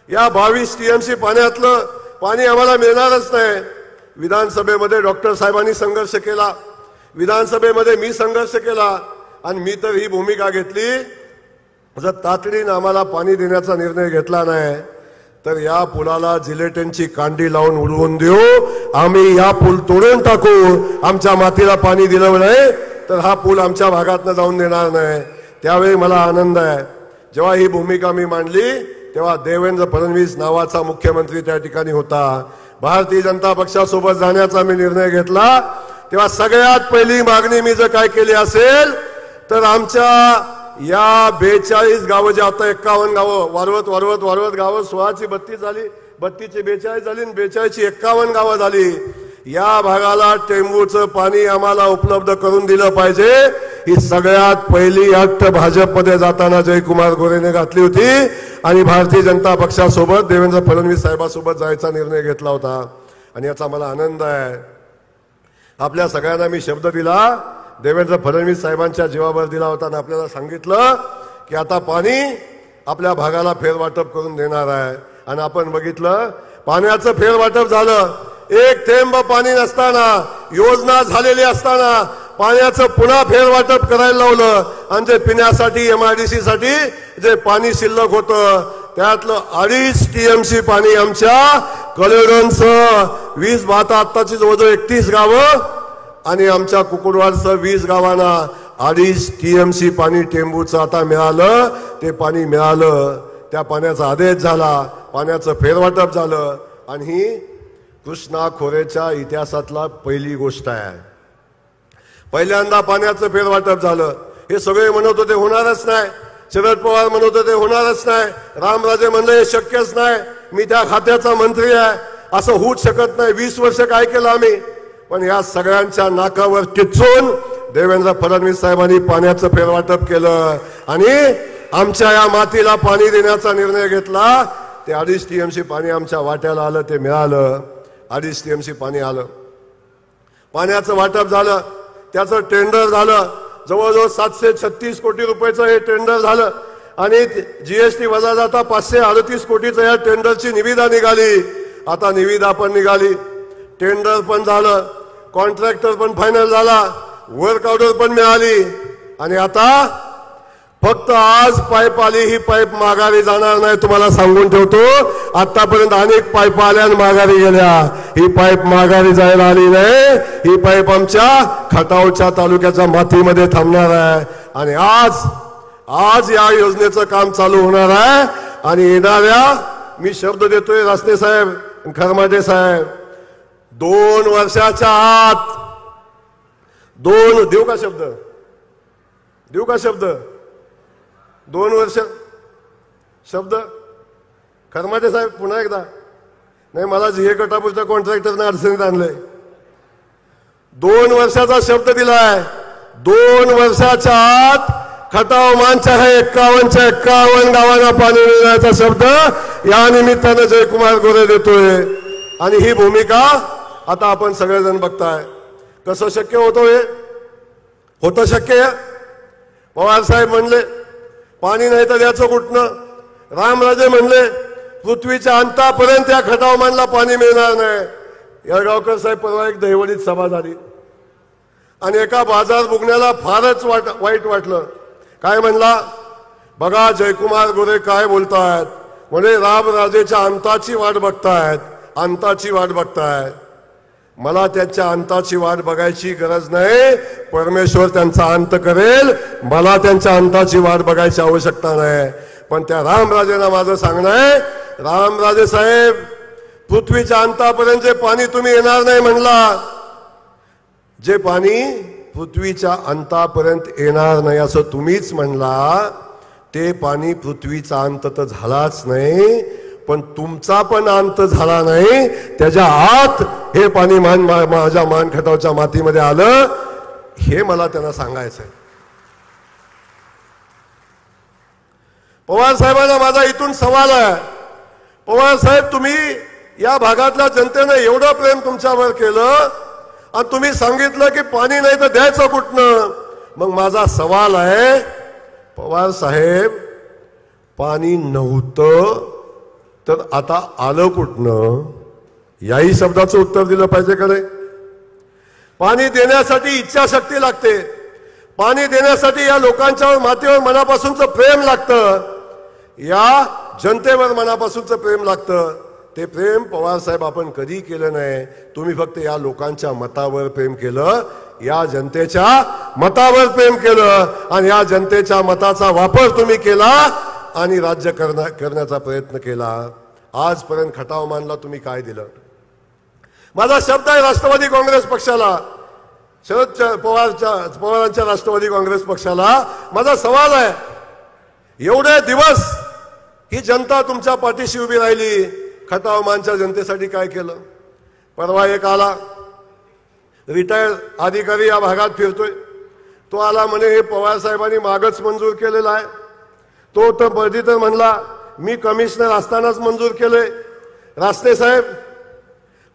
या 22 टीएमसी पाण्यातलं पाणी आम्हाला मिळणारच नाही। विधानसभेमध्ये डॉक्टर साहेबांनी संघर्ष केला, विधानसभेमध्ये मी संघर्ष केला, आणि मी तर ही भूमिका घेतली जर तातडीनं आम्हाला पाणी देण्याचा निर्णय घेतला नाही तर या पुलाला जिलेटिनची कांडी लावून उडवून देऊ, आम्ही या पूल तोडून टाकू। आमच्या मातीला पाणी दिलं नाही तर हा पूल आमच्या भागातनं जाऊन देणार नाही। त्यावेळी मला आनंद आहे, जेव्हा ही भूमिका मी मांडली तेव्हा देवेंद्र फडणवीस नावाचा मुख्यमंत्री त्या ठिकाणी होता। भारतीय जनता पक्षासोबत जाण्याचा मी निर्णय घेतला तेव्हा सगळ्यात पहिली मागणी मी जर काय केली असेल तर आमच्या या 42 गावं जे आता 51 गावं वाढवत गावं 16ची 32 झाली, 32ची 42 झाली, 42ची 51 गावं झाली। या भागाला टेंबूचं पाणी आम्हाला उपलब्ध करून दिलं पाहिजे, ही सगळ्यात पहिली अट भाजपमध्ये जाताना जयकुमार गोरेने घातली होती आणि भारतीय जनता पक्षासोबत देवेंद्र फडणवीस साहेबांसोबत जायचा निर्णय घेतला होता। आणि याचा मला आनंद आहे। आपल्या सगळ्यांना मी शब्द दिला, देवेंद्र फडणवीस साहेबांच्या जीवावर दिला होता आणि आपल्याला सांगितलं की आता पाणी आपल्या भागाला फेरवाटप करून देणार आहे। आणि आपण बघितलं पाण्याचं फेरवाटप झालं। एक थेंब पाणी नसताना, योजना झालेली असताना पाण्याचं पुन्हा फेरवाटप करायला लावलं आणि जे पिण्यासाठी MIDC साठी जे पाणी शिल्लक होतं त्यातलं 2.5 टीएमसी पाणी आमच्या कलेडोनचं 20 भाता आत्ताची जवळजवळ 31 गावं आणि आमच्या कुकुडवाडचं 20 गावांना 2.5 टीएमसी पाणी टेंबूचं आता मिळालं। ते पाणी मिळालं, त्या पाण्याचा आदेश झाला, पाण्याचं फेरवाटप झालं आणि ही कृष्णा खोऱ्याच्या इतिहासातला पहिली गोष्ट आहे। पहिल्यांदा पाण्याचं फेरवाटप झालं। हे सगळे म्हणत होते होणारच नाही, शरद पवार म्हणत होते होणारच नाही, रामराजे म्हणले हे शक्यच नाही, मी त्या खात्याचा मंत्री आहे, असं होऊच शकत नाही। 20 वर्ष काय केलं आम्ही, पण या सगळ्यांच्या नाकावर टिचून देवेंद्र फडणवीस साहेबांनी पाण्याचं फेरवाटप केलं आणि आमच्या या मातीला पाणी देण्याचा निर्णय घेतला। ते 2.5 टीएमसी पाणी आमच्या वाट्याला आलं, ते मिळालं। 2.5 टीएमसी पाणी आलं, पाण्याचं वाटप झालं, त्याचं टेंडर झालं, जवळजवळ 736 कोटी रुपयाचं हे टेंडर झालं आणि GST वजा जाता 538 कोटीचं या टेंडरची निविदा निघाली। आता निविदा पण निघाली, टेंडर पण झालं, कॉन्ट्रॅक्टर पण फायनल झाला, वर्क ऑर्डर पण मिळाली आणि आता फक्त आज पाईप आली, ही पाईप माघारी जाणार नाही तुम्हाला सांगून ठेवतो. आतापर्यंत अनेक पाईप आल्या आणि माघारी गेल्या, ही पाईप माघारी जायला आली नाही. ही पाईप आमच्या खटावच्या तालुक्याच्या मातीमध्ये थांबणार आहे आणि आज या योजनेचं काम चालू होणार आहे. आणि येणाऱ्या, मी शब्द देतोय रासने साहेब, खरमाटे साहेब, 2 वर्षाच्या आत देऊ का शब्द? 2 वर्ष शब्द. खरमाटे साहेब पुन्हा एकदा नाही, मला झिये कटापूरच्या कॉन्ट्रॅक्टरने अडचणीत आणलंय. 2 वर्षाचा शब्द दिलाय. 2 वर्षाच्या आत खटाव मानच्या 51 गावांना पाणी मिळण्याचा शब्द या निमित्तानं जयकुमार गोरे देतोय. आणि ही भूमिका आता आपण सगळेजण बघताय. कसं शक्य होतं? हे होतं शक्य? पवार साहेब म्हणले पाणी नाही तर द्यायचं कुठनं. रामराजे म्हणले पृथ्वीच्या अंतापर्यंत या खटाव मानला पाणी मिळणार नाही. येळगावकर साहेब परवा एक दहिवडीत सभा झाली आणि एका बाजार बुगण्याला फारच वाईट वाटलं. काय म्हणला? बघा जयकुमार गोरे काय बोलतायत, म्हणजे रामराजेच्या अंताची वाट बघतायत, अंताची वाट बघतायत. मला त्याच्या अंताची वाट बघायची गरज नाही, परमेश्वर त्यांचा अंत करेल. मला त्यांच्या अंताची वाट बघायची आवश्यकता नाही. पण त्या रामराजेंना माझं सांगणं आहे, रामराजे साहेब, पृथ्वीच्या अंतापर्यंत जे पाणी तुम्ही येणार नाही म्हणला, जे पाणी पृथ्वीच्या अंतापर्यंत येणार नाही असं तुम्हीच म्हणला, ते पाणी पृथ्वीचा अंत तर झालाच नाही, पण तुमचा पण अंत झाला नाही. त्याच्या आत हे पाणी माझ्या मानखटावच्या मातीमध्ये आलं, हे मला त्यांना सांगायचंय. पवार साहेबांना माझा इथून सवाल आहे. पवार साहेब, तुम्ही या भागातल्या जनतेने एवढं प्रेम तुमच्यावर केलं आणि तुम्ही सांगितलं की पाणी नाही तर द्यायचं कुठनं. मग माझा सवाल आहे, पवार साहेब, पाणी नव्हतं तर आता आलं कुठनं? याही शब्दाचं उत्तर दिलं पाहिजे का नाही? पाणी देण्यासाठी इच्छाशक्ती लागते. पाणी देण्यासाठी या लोकांच्यावर, मातीवर मनापासूनचं प्रेम लागतं. या जनतेवर मनापासूनचं प्रेम लागतं. ते प्रेम पवार साहेब आपण कधी केलं नाही. तुम्ही फक्त या लोकांच्या मतावर प्रेम केलं, या जनतेच्या मतावर प्रेम केलं आणि या जनतेच्या मताचा वापर तुम्ही केला आणि राज्य करण्याचा प्रयत्न केला. आजपर्यंत खटाव मानला तुम्ही काय दिलं? माझा शब्द आहे राष्ट्रवादी काँग्रेस पक्षाला, शरद पवारांच्या राष्ट्रवादी काँग्रेस पक्षाला माझा सवाल आहे, एवढे दिवस ही जनता तुमच्या पाठीशी उभी राहिली, खटाव मानच्या जनतेसाठी काय केलं? परवा एक आला, रिटायर्ड अधिकारी या भागात फिरतोय, तो आला म्हणे हे पवार साहेबांनी मागच मंजूर केलेला आहे. तो तर म्हणला मी कमिशनर असतानाच मंजूर केले. रासने साहेब,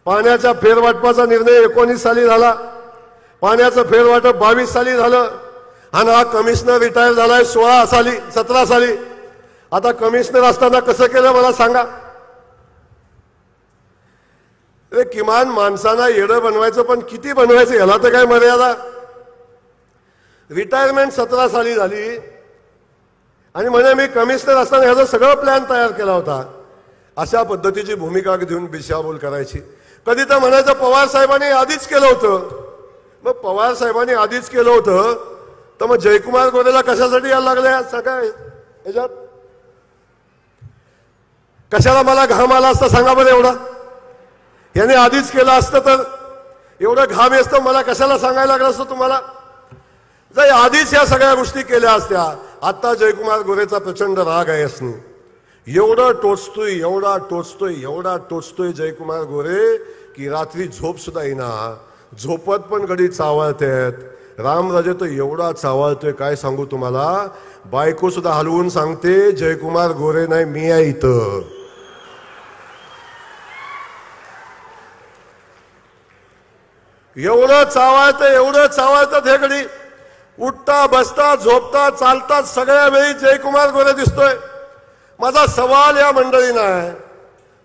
पाण्याच्या फेरवाटपाचा निर्णय 19 साली झाला, पाण्याचं फेरवाटप 22 साली झालं आणि हा कमिशनर रिटायर झालाय 17 साली. आता कमिशनर असताना कसं केलं मला सांगा? अरे किमान माणसांना येडं बनवायचं, पण किती बनवायचं याला तर काय मर्यादा? रिटायरमेंट 17 साली झाली आणि म्हणे मी कमिशनर असताना ह्याचा सगळं प्लॅन तयार केला होता. अशा पद्धतीची भूमिका घेऊन दिशाभूल करायची. कधी तर म्हणायचं पवार साहेबांनी आधीच केलं होतं. मग पवार साहेबांनी आधीच केलं होतं तर मग जयकुमार गोरेला कशासाठी यायला लागले सगळ्या ह्याच्यात? कशाला मला घाम आला असता सांगा बरं? एवढा याने आधीच केलं असतं तर एवढं घाम असतं मला कशाला सांगायला लागलं असतं तुम्हाला? जर आधीच या सगळ्या गोष्टी केल्या असत्या. आता जयकुमार गोरेचा प्रचंड राग आहे असणे. एवढा टोचतोय जयकुमार गोरे की रात्री झोप सुद्धा येईना. झोपत पण गडी चावळतात. रामराजे तर एवढा चावळतोय काय सांगू तुम्हाला. बायको सुद्धा हलवून सांगते जयकुमार गोरे नाही मी आहे इथं. एवढं चावळतं हे घडी. उठता बसता झोपता चालता सगळ्या वेळी जयकुमार गोरे दिसतोय. माझा सवाल या मंडळींना आहे,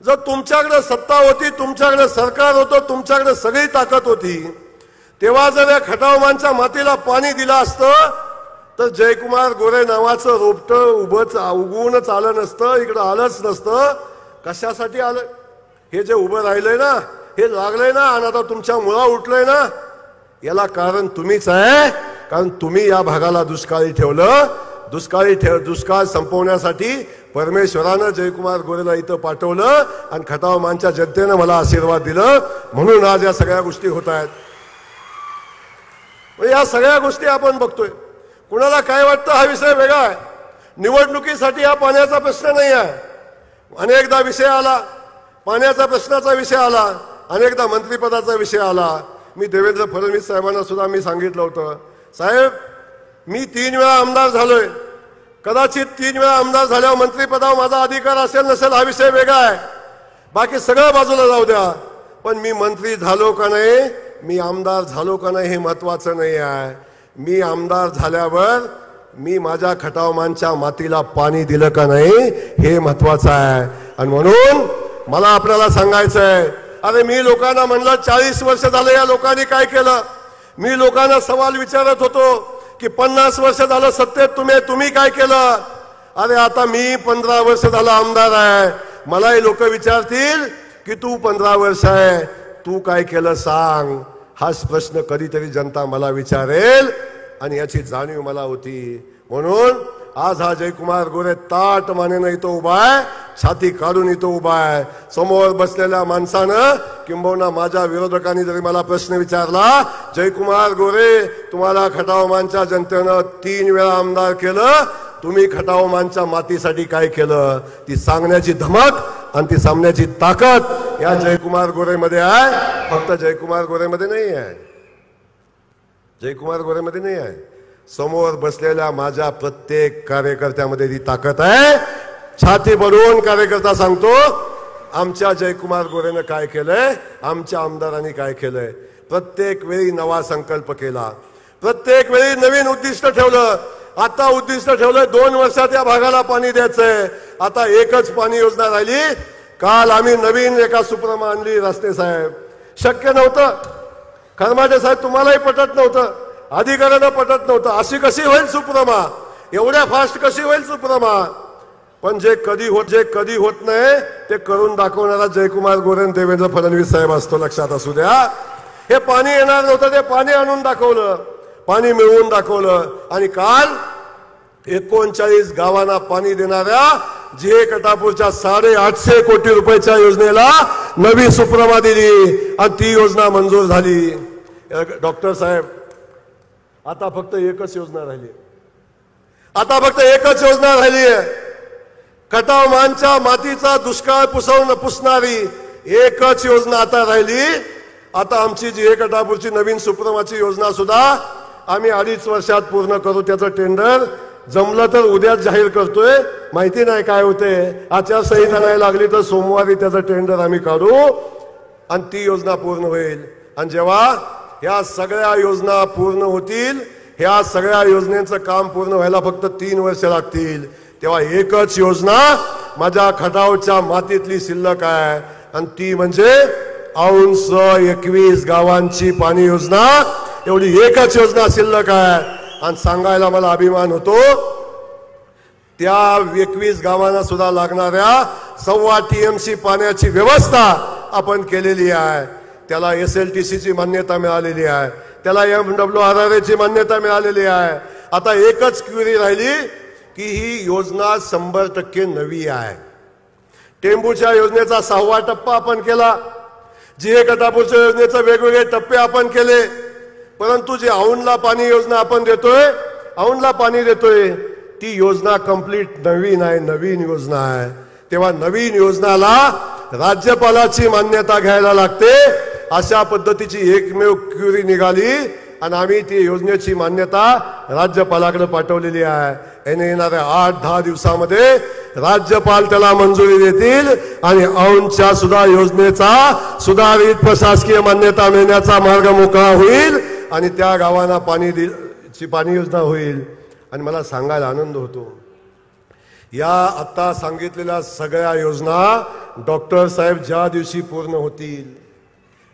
जर तुमच्याकडे सत्ता होती, तुमच्याकडे सरकार होतं, तुमच्याकडे सगळी ताकद होती, तेव्हा जर या खटावमानच्या मातीला पाणी दिलं असतं तर जयकुमार गोरे नावाचं रोपटं उगवूनच आलं नसतं, इकडं आलंच नसतं. कशासाठी आलं? हे जे उभं राहिलंय ना, हे लागलंय ना, आणि आता तुमच्या मुळा उठलंय ना, याला कारण तुम्हीच आहे. कारण तुम्ही या भागाला दुष्काळी ठेवलं. दुष्काळ संपवण्यासाठी परमेश्वरानं जयकुमार गोरेला इथं पाठवलं आणि खटावमानच्या जनतेनं मला आशीर्वाद दिलं, म्हणून आज या सगळ्या गोष्टी होत आहेत. या सगळ्या गोष्टी आपण बघतोय. कुणाला काय वाटतं हा विषय वेगळा आहे. निवडणुकीसाठी हा पाण्याचा प्रश्न नाही आहे. अनेकदा विषय आला, पाण्याचा प्रश्नाचा विषय आला, अनेकदा मंत्रिपदाचा विषय आला. मी देवेंद्र फडणवीस साहेबांना सुद्धा मी सांगितलं होतं, साहेब मी 3 वेळा आमदार झालोय, कदाचित 3 वेळा आमदार झाल्यावर मंत्रिपदावर माझा अधिकार असेल नसेल हा विषय वेगळा आहे, बाकी सगळं बाजूला जाऊ द्या, पण मी मंत्री झालो का नाही, मी आमदार झालो का नाही हे महत्वाचं नाही आहे. मी आमदार झाल्यावर मी माझ्या खटावमानच्या मातीला पाणी दिलं का नाही हे महत्वाचं आहे. आणि म्हणून मला आपल्याला सांगायचं आहे, अरे मी लोकांना म्हणलं 40 वर्ष झाले या लोकांनी काय केलं. मी लोकांना सवाल विचारत होतो की 50 वर्ष झालं सत्तेत तुम्ही काय केलं. अरे आता मी 15 वर्ष झालं आमदार आहे, मलाही लोक विचारतील की तू 15 वर्ष आहे, तू काय केलं सांग. हाच प्रश्न कधीतरी जनता मला विचारेल आणि याची जाणीव मला होती. म्हणून आज हा जयकुमार गोरे ताट मानेनं इथं उभा आहे, छाती काढून इथं उभा आहे. समोर बसलेल्या माणसानं किंबहुना माझ्या विरोधकांनी जरी मला प्रश्न विचारला, जयकुमार गोरे तुम्हाला खटावमानच्या जनतेनं 3 वेळा आमदार केलं, तुम्ही खटावमानच्या मातीसाठी काय केलं, ती सांगण्याची धमक आणि ती सामन्याची ताकद या जयकुमार गोरेमध्ये आहे. फक्त जयकुमार गोरेमध्ये नाही आहे, जयकुमार गोरेमध्ये नाही आहे, समोर बसलेल्या माझ्या प्रत्येक कार्यकर्त्यामध्ये ती ताकद आहे. छाती भरून कार्यकर्ता सांगतो, आमच्या जयकुमार गोरेनं काय केलंय, आमच्या आमदारांनी काय केलंय. प्रत्येक वेळी नवा संकल्प केला, प्रत्येक वेळी नवीन उद्दिष्ट ठेवलं. आता उद्दिष्ट ठेवलंय 2 वर्षात या भागाला पाणी द्यायचंय. आता एकच पाणी योजना राहिली. काल आम्ही नवीन एका सुप्रमा आणली रस्ते साहेब, शक्य नव्हतं. खरमाटे साहेब तुम्हालाही पटत नव्हतं, अधिकाऱ्यांना पटत नव्हतं. अशी कशी होईल सुप्रमा, एवढ्या फास्ट कशी होईल सुप्रमा. पण जे कधी होत नाही ते करून दाखवणारा जयकुमार गोरे देवेंद्र फडणवीस साहेब असतो, लक्षात असू द्या. हे पाणी येणार नव्हतं, ते पाणी आणून दाखवलं, पाणी मिळवून दाखवलं. आणि काल 39 गावांना पाणी देणाऱ्या जे कटापूरच्या 850 कोटी रुपयाच्या योजनेला नवी सुप्रमा दिली आणि ती योजना मंजूर झाली. डॉक्टर साहेब आता फक्त एकच योजना राहिली, आता फक्त एकच योजना राहिली आहे. खटावमानच्या मातीचा दुष्काळ पुसणारी एकच योजना आता राहिली. आता आमची जी कटापूरची नवीन सुप्रमाची योजना सुद्धा आम्ही 2.5 वर्षात पूर्ण करू. त्याचं टेंडर जमलं तर उद्याच जाहीर करतोय, माहिती नाही काय होते. आचारसंहिता नाही लागली तर सोमवारी त्याचं टेंडर आम्ही काढू आणि ती योजना पूर्ण होईल. आणि जेव्हा ह्या सगळ्या योजना पूर्ण होतील, ह्या सगळ्या योजनेचं काम पूर्ण व्हायला फक्त 3 वर्ष लागतील, तेव्हा एकच योजना माझ्या खटावच्या मातीतली शिल्लक आहे आणि ती म्हणजे औंस 21 गावांची पाणी योजना. एवढी एकच योजना शिल्लक आहे आणि सांगायला मला अभिमान होतो, त्या 21 गावांना सुद्धा लागणाऱ्या 1.25 TMC पाण्याची व्यवस्था आपण केलेली आहे. त्याला SLTC ची मान्यता मिळालेली आहे, त्याला MWRRA ची मान्यता मिळालेली आहे. आता एकच क्वेरी राहिली की ही योजना 100% नवी आहे. टेंबूच्या योजनेचा 6वा टप्पा आपण केला, GA कटापूरच्या योजनेचे वेगवेगळे टप्पे आपण केले, परंतु जी औंधला पाणी योजना आपण देतोय, औंधला पाणी देतोय, ती योजना कंप्लीट नवीन आहे, नवीन योजना आहे. तेव्हा नवीन योजनाला राज्यपालाची मान्यता घ्यायला लागते. अशा पद्धतीची एकमेव क्वेरी निघाली आणि आम्ही ती योजनेची मान्यता राज्यपालाकडे पाठवलेली आहे. येणाऱ्या 8-10 दिवसामध्ये राज्यपाल त्याला मंजुरी देतील आणि औंधच्या सुद्धा योजनेचा सुधारित प्रशासकीय मान्यता मिळण्याचा मार्ग मोकळा होईल आणि त्या गावांना पाणी योजना होईल. आणि मला सांगायला आनंद होतो, या आता सांगितलेल्या सगळ्या योजना डॉक्टर साहेब ज्या दिवशी पूर्ण होतील,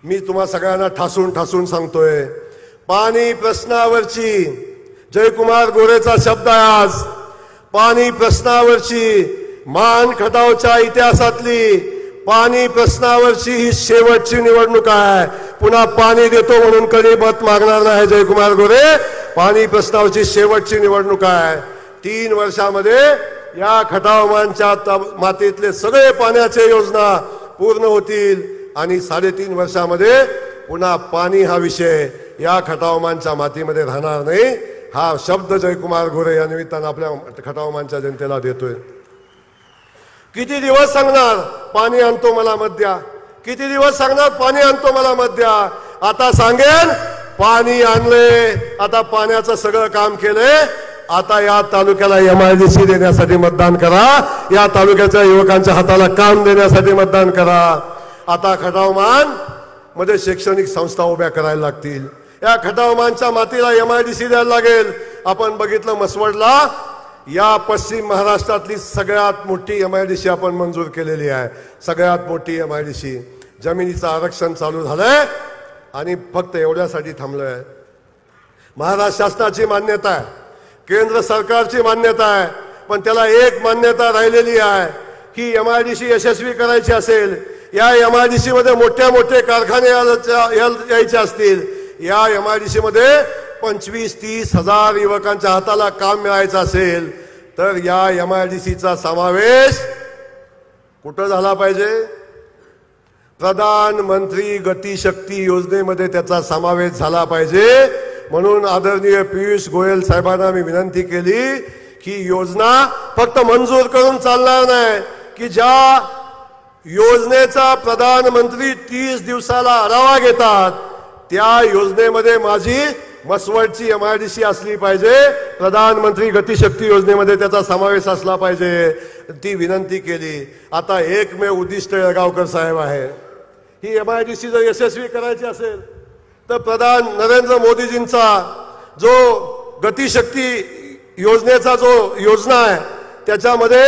मी तुम्हा सगळ्यांना ठासून सांगतोय, पाणी प्रश्नावरची जयकुमार गोरेचा शब्द आहे आज. पाणी प्रश्नावरची मान खटावच्या इतिहासातली पाणी प्रश्नावरची ही शेवटची निवडणूक आहे. पुन्हा पाणी देतो म्हणून कधी मत मागणार नाही जयकुमार गोरे. पाणी प्रश्नावरची शेवटची निवडणूक आहे. 3 वर्षामध्ये या खटावमानच्या मातीतले सगळे पाण्याचे योजना पूर्ण होतील आणि 3.5 वर्षामध्ये पुन्हा पाणी हा विषय या खटावमानच्या मातीमध्ये राहणार नाही. हा शब्द जयकुमार गोरे या निमित्तानं आपल्या खटावमानच्या जनतेला देतोय. किती दिवस सांगणार पाणी आणतो मला मत द्या, किती दिवस सांगणार पाणी आणतो मला मत द्या. आता सांगेन पाणी आणले, आता पाण्याचं सगळं काम केलंय. आता या तालुक्याला MIDC देण्यासाठी मतदान करा, या तालुक्याच्या युवकांच्या हाताला काम देण्यासाठी मतदान करा. आता खटावमान मध्ये शैक्षणिक संस्था उभ्या करायला लागतील. या खटावमानच्या मातीला MIDC द्यायला लागेल. आपण बघितलं मसवडला या पश्चिम महाराष्ट्रातली सगळ्यात मोठी MIDC आपण मंजूर केलेली आहे. सगळ्यात मोठी MIDC. जमिनीचं आरक्षण चालू झालंय आणि फक्त एवढ्यासाठी थांबलंय. महाराष्ट्र शासनाची मान्यता आहे, केंद्र सरकारची मान्यता आहे, पण त्याला एक मान्यता राहिलेली आहे की MIDC यशस्वी करायची असेल, या MIDC मध्ये मोठे मोठे कारखाने यायचे असतील, या MIDC मध्ये 25-30 हजार युवकांच्या हाताला काम मिळायचं असेल तर या MIDCचा समावेश कुठं झाला पाहिजे? प्रधानमंत्री गतिशक्ती योजनेमध्ये त्याचा समावेश झाला पाहिजे. म्हणून आदरणीय पियुष गोयल साहेबांना मी विनंती केली की योजना फक्त मंजूर करून चालणार नाही, की ज्या योजनेचा प्रधानमंत्री 30 दिवसाला आढावा घेतात त्या योजनेमध्ये माझी मसवडची MIDC असली पाहिजे. प्रधानमंत्री गतिशक्ती योजनेमध्ये त्याचा समावेश असला पाहिजे, ती विनंती केली. आता एकमेव उद्दिष्ट येळगावकर साहेब आहे. ही MIDC जर यशस्वी करायची असेल तर प्रधान नरेंद्र मोदीजींचा जो गतिशक्ती योजनेचा जो योजना आहे त्याच्यामध्ये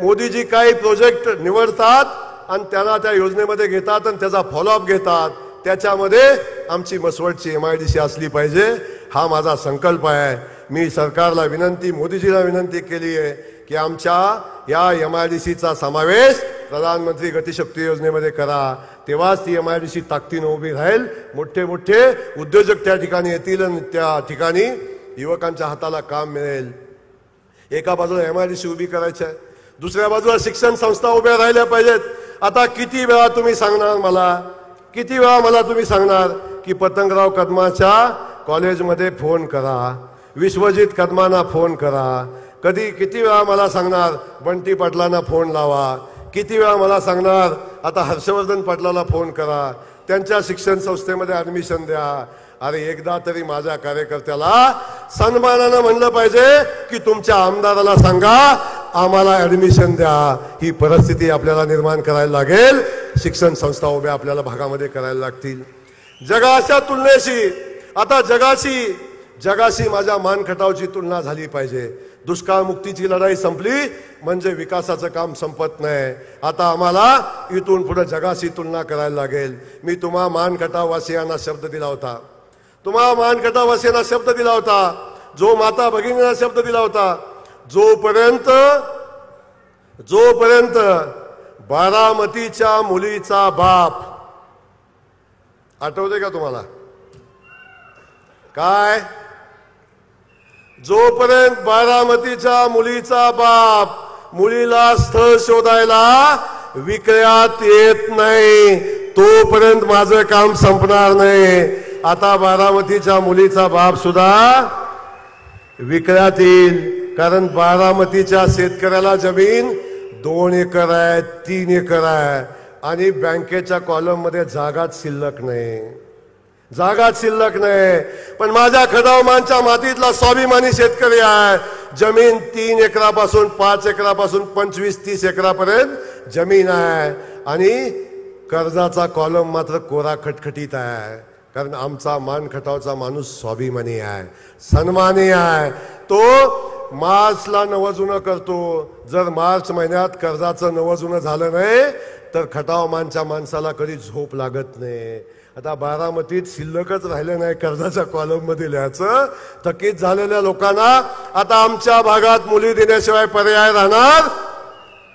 मोदीजी काही प्रोजेक्ट निवडतात आणि त्यांना त्या योजनेमध्ये घेतात आणि त्याचा फॉलोअप घेतात. त्याच्यामध्ये आमची मसवडची MIDC असली पाहिजे, हा माझा संकल्प आहे. मी सरकारला विनंती, मोदीजीला विनंती केली आहे की आमच्या या MIDCचा समावेश प्रधानमंत्री गतिशक्ती योजनेमध्ये करा. तेव्हाच ती MIDC ताकदीने उभी राहील. मोठे मोठे उद्योजक त्या ठिकाणी येतील आणि त्या ठिकाणी युवकांच्या हाताला काम मिळेल. एका बाजूला MIDC उभी करायची आहे, दुसऱ्या बाजूला शिक्षण संस्था उभ्या राहिल्या पाहिजेत. आता किती वेळा तुम्ही सांगणार मला, किती वेळा मला तुम्ही सांगणार की पतंगराव कदमाच्या कॉलेजमध्ये फोन करा, विश्वजित कदमांना फोन करा. किती वेळा मला सांगणार बंटी पाटलांना फोन लावा, किती वेळा मला सांगणार आता हर्षवर्धन पाटलाला फोन करा, त्यांच्या शिक्षण संस्थेमध्ये ॲडमिशन द्या. अरे एकदा तरी माझ्या कार्यकर्त्याला सन्मानानं म्हणलं पाहिजे की तुमच्या आमदाराला सांगा आम्हाला ॲडमिशन द्या. ही परिस्थिती आपल्याला निर्माण करायला लागेल. शिक्षण संस्था उभ्या आपल्याला भागामध्ये करायला लागतील. जगाच्या तुलनेशी आता जगाशी माझ्या मानखटावची तुलना झाली पाहिजे. दुष्काळ मुक्तीची लढाई संपली म्हणजे विकासाचं काम संपत नाही. आता आम्हाला इथून पुढे जगाशी तुलना करायला लागेल. मी तुम्हा मानखटाववासियांना शब्द दिला होता, तुम्हा मानखटाववासियांना शब्द दिला होता, जो माता भगिनींना शब्द दिला होता, जोपर्यंत बारामतीच्या मुलीचा बाप, आठवते का तुम्हाला काय? जोपर्यंत बारामतीच्या मुलीचा बाप मुलीला स्थळ शोधायला विकळ्यात येत नाही तोपर्यंत माझं काम संपणार नाही. आता बारामतीच्या मुलीचा बाप सुद्धा विकळ्यात येईल, कारण बारामतीच्या शेतकऱ्याला जमीन 2 एकर आहे, 3 एकर आहे आणि बँकेच्या कॉलम मध्ये जागाच शिल्लक नाही, जागाच शिल्लक नाही. पण माझ्या खटावमानच्या मातीतला स्वाभिमानी शेतकरी आहे. जमीन 3 एकरापासून 5 एकरापासून 25-30 एकरापर्यंत जमीन आहे आणि कर्जाचा कॉलम मात्र कोरा खटखटीत आहे. कारण आमचा मानखटावचा माणूस स्वाभिमानी आहे, सन्मानी आहे. तो मार्चला नवजुनं करतो. जर मार्च महिन्यात कर्जाचं नवजुनं झालं नाही तर खटाव मानच्या माणसाला कधी झोप लागत नाही. आता बारामतीत शिल्लकच राहिलं नाही कर्जाच्या कॉलम मध्ये लिहायचं. थकीत झालेल्या लोकांना आता आमच्या भागात मुली देण्याशिवाय पर्याय राहणार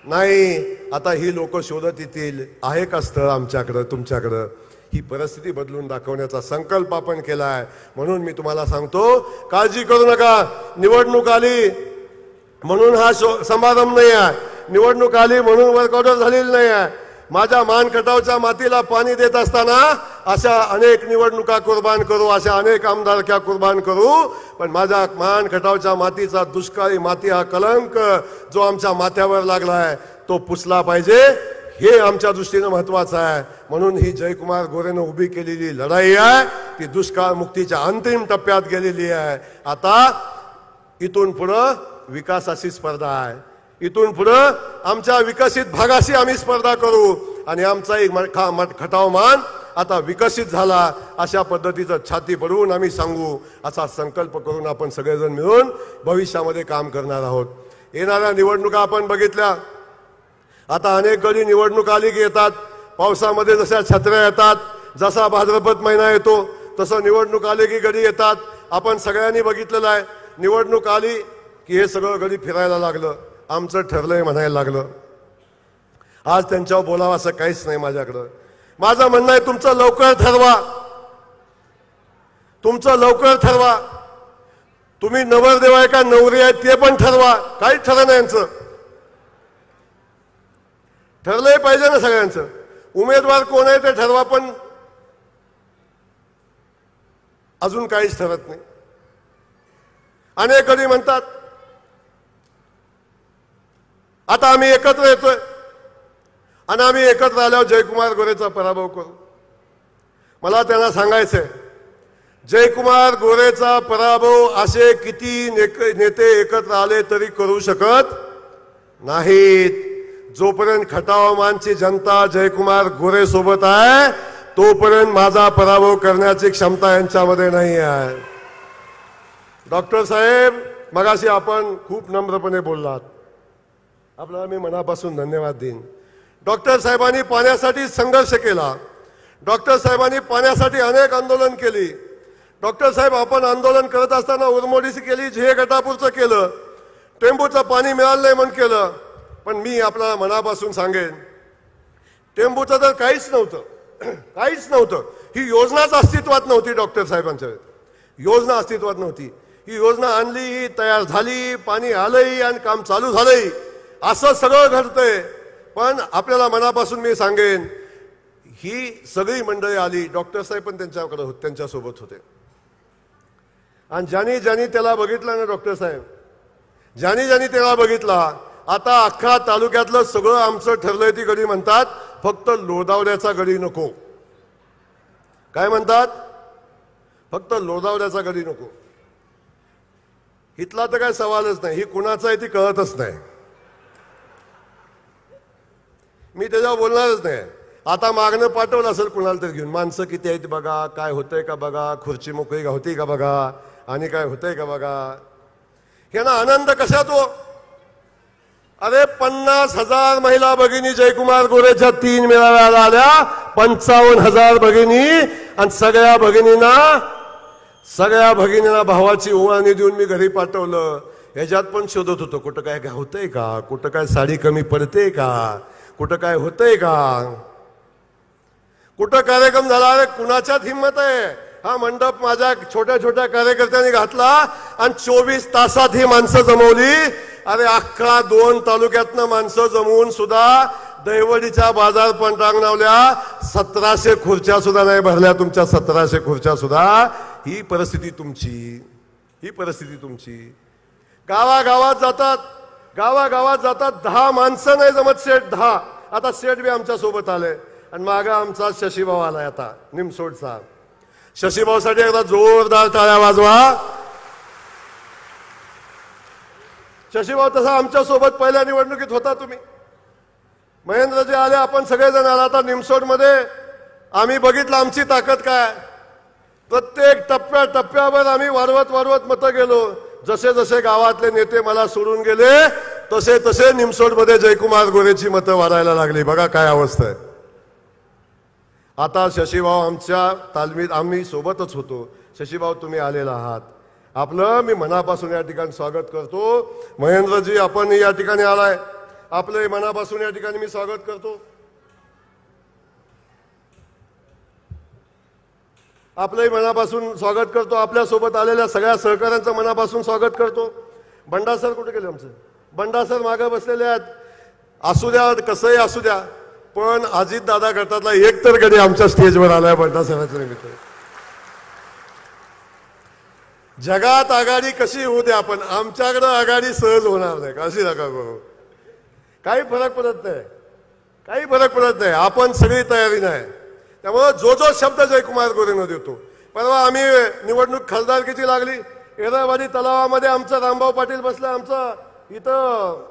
नाही. आता ही लोक शोधत येतील आहे का स्थळ आमच्याकडं तुमच्याकडं. ही परिस्थिती बदलून दाखवण्याचा संकल्प आपण केलाय. म्हणून मी तुम्हाला सांगतो, काळजी करू नका. निवडणूक आली म्हणून हा समारंभ नाही आहे. निवडणूक आली म्हणून वर्कआउट झालेली नाही आहे. माझ्या मान खटावच्या मातीला पाणी देत असताना अशा अनेक निवडणुका कुर्बान करू, अशा अनेक आमदारक्या कुर्बान करू, पण माझ्या मान खटावच्या मातीचा दुष्काळी माती हा कलंक जो आमच्या माथ्यावर लागलाय तो पुसला पाहिजे. हे आमच्या दृष्टीने महत्वाचं आहे. म्हणून ही जयकुमार गोरेनं उभी केलेली लढाई आहे ती दुष्काळ मुक्तीच्या अंतिम टप्प्यात गेलेली आहे. आता इथून पुढे विकासाची स्पर्धा आहे. इथून पुढे आमच्या विकसित भागाशी आम्ही स्पर्धा करू आणि आमचा एक खटाव मान आता विकसित झाला अशा पद्धतीचं छाती भरवून आम्ही सांगू असा संकल्प करून आपण सगळेजण मिळून भविष्यामध्ये काम करणार आहोत. येणाऱ्या निवडणुका आपण बघितल्या. आता अनेक गडी निवडणूक आली की येतात. पावसामध्ये जशा छत्र्या येतात, जसा भाद्रपद महिना येतो तसं निवडणूक आली की गडी येतात. आपण सगळ्यांनी बघितलेलं आहे. निवडणूक आली की हे सगळं गडी फिरायला लागलं. आमचं ठरलंय म्हणायला लागलं. आज त्यांच्यावर बोलावं असं काहीच नाही माझ्याकडं. माझं म्हणणं आहे तुमचं लवकर ठरवा. तुमचं लवकर ठरवा. तुम्ही नवरदेव आहे का नवरी आहे ते पण ठरवा. काहीच ठरलं नाही यांचं. ठरलंय पाहिजे ना सगळ्यांचं. उमेदवार कोण आहे ते ठरवा, पण अजून काहीच ठरत नाही. अनेक कधी म्हणतात आता आम्ही एकत्र येतोय आणि आम्ही एकत्र आल्यावर जयकुमार गोरेचा पराभव करू. मला त्यांना सांगायचंय जयकुमार गोरेचा पराभव असे किती नेते एकत्र आले तरी करू शकत नाहीत. जोपर्यंत खटाव मानची जनता जयकुमार गोरे सोबत आहे तोपर्यंत माझा पराभव करण्याची क्षमता यांच्यामध्ये नाही आहे. डॉक्टर साहेब मगाशी आपण खूप नम्रपणे बोललात. आपल्याला मी मनापासून धन्यवाद देईन. डॉक्टर साहेबांनी पाण्यासाठी संघर्ष केला. डॉक्टर साहेबांनी पाण्यासाठी अनेक आंदोलन केली. डॉक्टर साहेब आपण आंदोलन करत असताना उरमोडीची केली, झे गटापूरचं केलं, टेंबूचं पाणी मिळालं नाही म्हणून केलं. पण मी आपल्याला मनापासून सांगेन टेंबूचं तर काहीच नव्हतं. काहीच नव्हतं. ही योजनाच अस्तित्वात नव्हती. डॉक्टर साहेबांच्या योजना अस्तित्वात नव्हती. ही योजना आणली, ही तयार झाली, पाणी आलंही आणि काम चालू झालंही. असं सगळं घडतंय. पण आपल्याला मनापासून मी सांगेन ही सगळी मंडळी आली. डॉक्टर साहेब पण त्यांच्याकडे होते, त्यांच्यासोबत होते. आणि ज्यांनी ज्यांनी त्याला बघितलं ना डॉक्टर साहेब, ज्यांनी ज्यांनी त्याला बघितला, आता अख्खा तालुक्यातलं सगळं आमचं ठरलंय. ती गडी म्हणतात फक्त लोधावड्याचा गडी नको. काय म्हणतात? फक्त लोधावड्याचा गडी नको. इथला तर काय सवालच नाही. ही कुणाचा आहे ती कळतच नाही. मी त्याच्यावर बोलणारच नाही. आता मागणं पाठवलं असेल कुणाला तर घेऊन, माणसं किती आहेत बघा, काय होतंय का बघा, खुर्ची मोकळी होती का बघा, आणि काय होतंय का बघा. यांना आनंद कशात हो? अरे 50,000 महिला भगिनी जयकुमार गोरेच्या 3 मेळाव्याला आल्या. 55,000 भगिनी आणि सगळ्या भगिनींना भावाची ओवाळणी देऊन मी घरी पाठवलं. ह्याच्यात पण शोधत होतो कुठं काय काय होतंय का, कुठं काय साडी कमी पडते का, कुठं काय होतंय का, कुठं कार्यक्रम झाला. अरे कुणाच्यात हिंमत आहे? हा मंडप माझ्या छोट्या छोट्या कार्यकर्त्यांनी घातला आणि 24 तासात ही माणसं जमवली. अरे अख्खा 2 तालुक्यातनं माणसं जमवून सुद्धा दैवडीच्या बाजार प्रांगणावल्या 1700 खुर्च्या सुद्धा नाही भरल्या. तुमच्या 1700 खुर्च्या सुद्धा. ही परिस्थिती तुमची, ही परिस्थिती तुमची. गावागावात जातात 10 माणसं नाही जमत. शेठ 10. आता शेठ बी आमच्या सोबत आले आणि मागा आमचा शशीभाऊ आलाय आता निमसोडचा. शशीभाऊसाठी एकदा जोरदार टाळ्या वाजवा. शशीभाऊ तसा आमच्या सोबत पहिल्या निवडणुकीत होता. तुम्ही महेंद्रजी आले, आपण सगळेजण आला. आता निमसोडमध्ये आम्ही बघितलं आमची ताकद काय. प्रत्येक टप्प्यावर आम्ही वाढवत मतं गेलो. जसे जसे गावातले नेते मला सोडून गेले तसे तसे निमसोडमध्ये जयकुमार गोरेची मतं वाढायला लागली. बघा काय अवस्था आहे. आता शशीभाऊ आमच्या तालमीत आम्ही सोबतच होतो. शशीभाऊ तुम्ही आलेला आहात, आपलं मी मनापासून या ठिकाणी स्वागत करतो. महेंद्रजी आपण या ठिकाणी आलाय, आपलं मनापासून या ठिकाणी मी स्वागत करतो. आपलंही मनापासून स्वागत करतो. आपल्या सोबत आलेल्या सगळ्या सहकाऱ्यांचं मनापासून स्वागत करतो. बंडा सर कुठे गेले आमचे? बंडा सर मागे बसलेले आहेत. असू द्या, कसंही असू द्या, पण अजित दादा गटातला एक तर गडी आमच्या स्टेजवर आलाय बंडा सरांच्या निमित्त. जगात आघाडी कशी होऊ द्या, पण आमच्याकडे आघाडी सहज होणार नाही. कशी नका करू, काही फरक पडत नाही, काही फरक पडत नाही. आपण सगळी तयारी नाही. त्यामुळे जो जो शब्द जयकुमार गोरेनं देतो. परवा आम्ही निवडणूक खासदारकीची लागली, येरळवाडी तलावामध्ये आमचं रामभाऊ पाटील बसलं, आमचं इथं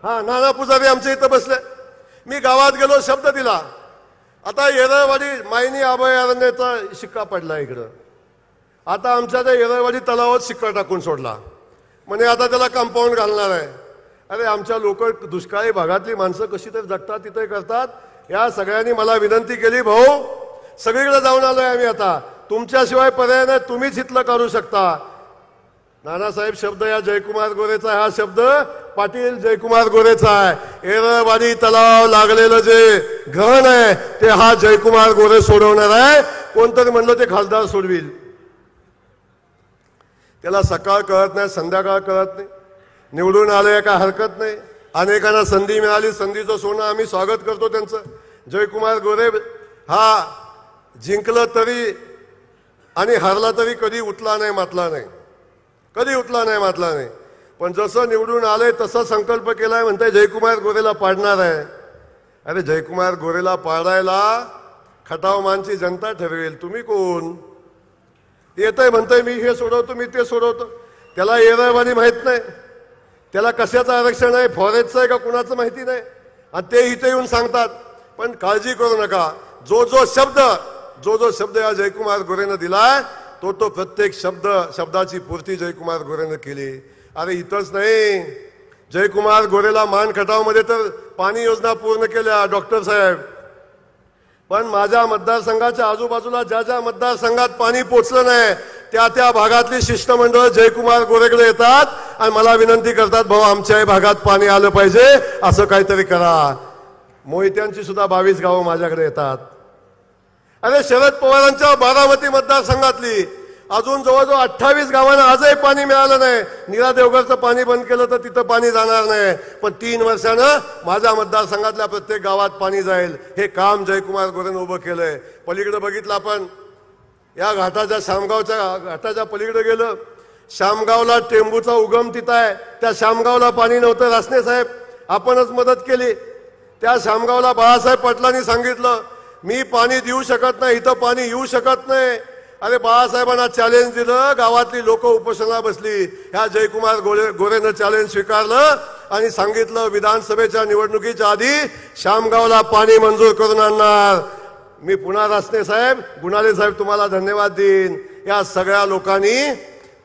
नाना पुजारी आमच्या इथं बसले. मी गावात गेलो, शब्द दिला. आता येरळवाडी मायनी अभयारण्याचा शिक्का पडला इकडं. आता आमच्या त्या येरळवाडी तलावात शिक्का टाकून सोडला, म्हणजे आता त्याला कंपाऊंड घालणार आहे. अरे आमच्या लोक दुष्काळी भागातली माणसं कशी तर जगतात तिथे करतात. या सगळ्यांनी मला विनंती केली, भाऊ सगळीकडे जाऊन आलोय आम्ही, आता तुमच्याशिवाय पर्याय नाही, तुम्हीच इथलं करू शकता. नानासाहेब शब्द या जयकुमार गोरेचा, हा शब्द पाटील जयकुमार गोरेचा आहे. येरळवाडी तलाव लागलेलं जे घन आहे ते हा जयकुमार गोरे सोडवणार आहे. कोणतरी म्हणलं ते खासदार सोडविल, त्याला सकाळ कळत नाही, संध्याकाळ कळत नाही. निवडून आले काय हरकत नाही. अनेकांना संधी मिळाली, संधीचं सोनं आम्ही स्वागत करतो त्यांचं. जयकुमार गोरे हा जिंकलं तरी आणि हरला तरी कधी उठला नाही मातला नाही, कधी उठला नाही मातला नाही. पण जसं निवडून आले तसा संकल्प केलाय, म्हणताय जयकुमार गोरेला पाडणार आहे. अरे जयकुमार गोरेला पाडायला खटाव मानची जनता ठरवेल, तुम्ही कोण? येतंय म्हणताय मी हे सोडवतो, मी ते सोडवतो. त्याला येरळवाडी माहित नाही, त्याला कशाचं आरक्षण आहे, फॉरेस्टचं आहे का कुणाचं माहिती नाही, आणि ते इथे येऊन सांगतात. पण काळजी करू नका, जो जो शब्द या जयकुमार गोरेनं दिलाय तो प्रत्येक शब्दाची पूर्ती जयकुमार गोरेनं केली. अरे इथंच नाही, जयकुमार गोरेला मान खटावमध्ये तर पाणी योजना पूर्ण केल्या डॉक्टर साहेब. पण माझ्या मतदारसंघाच्या आजूबाजूला ज्या ज्या मतदारसंघात पाणी पोचलं नाही त्या भागातली शिष्टमंडळ जयकुमार गोरेकडे येतात आणि मला विनंती करतात, भाऊ आमच्याही भागात पाणी आलं पाहिजे, असं काहीतरी करा. मोहित्यांची सुद्धा 22 गावं माझ्याकडे येतात. अरे शरद पवारांच्या बारामती मतदारसंघातली अजून जवळजवळ 28 गावांना आजही पाणी मिळालं नाही. नीरा देवघरचं पाणी बंद केलं तर तिथं पाणी जाणार नाही, पण 3 वर्षानं माझ्या मतदारसंघातल्या प्रत्येक गावात पाणी जाईल. हे काम जयकुमार गोरेनं उभं केलंय. पलीकडे बघितलं आपण, या घाटाच्या शामगावच्या घाटाच्या पलीकडे गेलं, शामगावला टेंबूचा उगम तिथं आहे. त्या शामगावला पाणी नव्हतं, रासने साहेब आपणच मदत केली. त्या शामगावला बाळासाहेब पाटलांनी सांगितलं, मी पाणी देऊ शकत नाही, इथं पाणी येऊ शकत नाही. अरे बाळासाहेबांना चॅलेंज दिलं, गावातली लोक उपोषणाला बसली. ह्या जयकुमार गोरेनं चॅलेंज स्वीकारलं आणि सांगितलं, विधानसभेच्या निवडणुकीच्या आधी शामगावला पाणी मंजूर करून आणणार. मी पुन्हा रासने साहेब, गुणाले साहेब तुम्हाला धन्यवाद देईन. या सगळ्या लोकांनी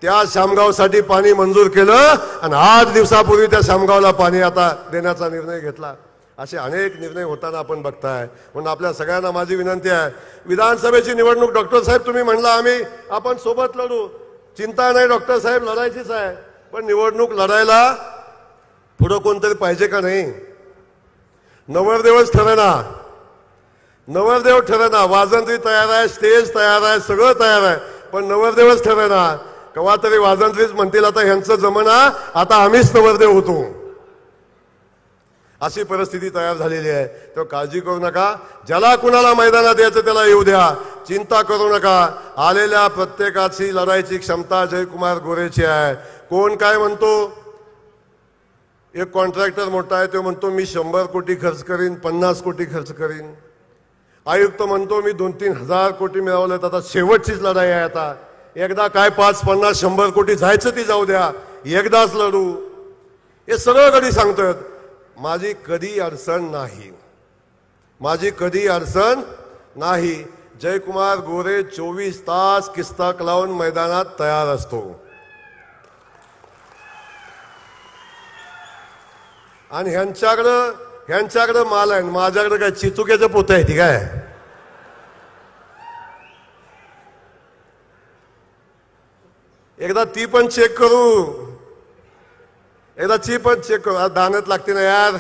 त्या शामगावसाठी पाणी मंजूर केलं आणि 8 दिवसापूर्वी त्या शामगावला पाणी आता देण्याचा निर्णय घेतला. असे अनेक निर्णय होताना आपण बघताय. म्हणून आपल्या सगळ्यांना माझी विनंती आहे, विधानसभेची निवडणूक डॉक्टर साहेब तुम्ही म्हणला आपण सोबत लढू, चिंता नाही डॉक्टर साहेब, लढायचीच आहे. पण निवडणूक लढायला पुढं कोणतरी पाहिजे का नाही? नवरदेवच ठरेना, नवरदेव ठरेना. वाजंत्री तयार आहे, स्टेज तयार आहे, सगळं तयार आहे, पण नवरदेवच ठरेना. केव्हा तरी वाजंत्रीच म्हणतील आता ह्यांचं जमना, आता आम्हीच नवरदेव होतो. अशी परिस्थिती तयार झालेली आहे. तर काळजी करू नका, ज्याला कुणाला मैदानात द्यायचं त्याला येऊ द्या, चिंता करू नका. आलेल्या प्रत्येकाची लढायची क्षमता जयकुमार गोरेची आहे. कोण काय म्हणतो, एक कॉन्ट्रॅक्टर मोठा आहे तो म्हणतो मी 100 कोटी खर्च करीन, 50 कोटी खर्च करीन. आयुक्त म्हणतो मी 2-3 हजार कोटी मिळवलेत. आता शेवटचीच लढाई आहे. आता एकदा काय 5, 50, 100 कोटी जायचं ती जाऊ द्या, एकदाच लढू. हे सगळं कधी सांगतोय. माझी कधी अडचण नाही, माझी कधी अडचण नाही. जयकुमार गोरे 24 तास किस्ताक लावून मैदानात तयार असतो. आणि ह्यांच्याकडं माल आहे, माझ्याकडे काय चितुक्याचं पोतं आहे. ठीक आहे, एकदा ती पण चेक करू, एकदा ती पण चेक करू. दानत लागते ना यार,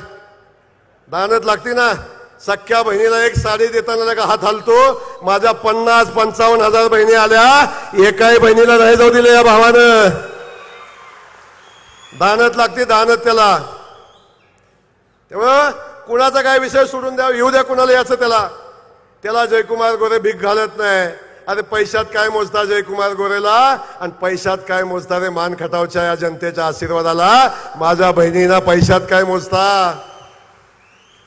दानत लागते ना. सख्या बहिणीला एक साडी देताना का हात हलतो. माझ्या 50-55 हजार बहिणी आल्या, एकाही बहिणीला नाही जाऊ दिले या भावानं. दानत लागते, दानत त्याला. तेव्हा कुणाचा काय विषय सोडून द्या, येऊ द्या कुणाला याचं. त्याला जयकुमार गोरे भीक घालत नाही. अरे पैशात काय मोजता जयकुमार गोरेला, आणि पैशात काय मोजता रे मान खटावच्या या जनतेच्या आशीर्वादाला. माझ्या बहिणींना पैशात काय मोजता.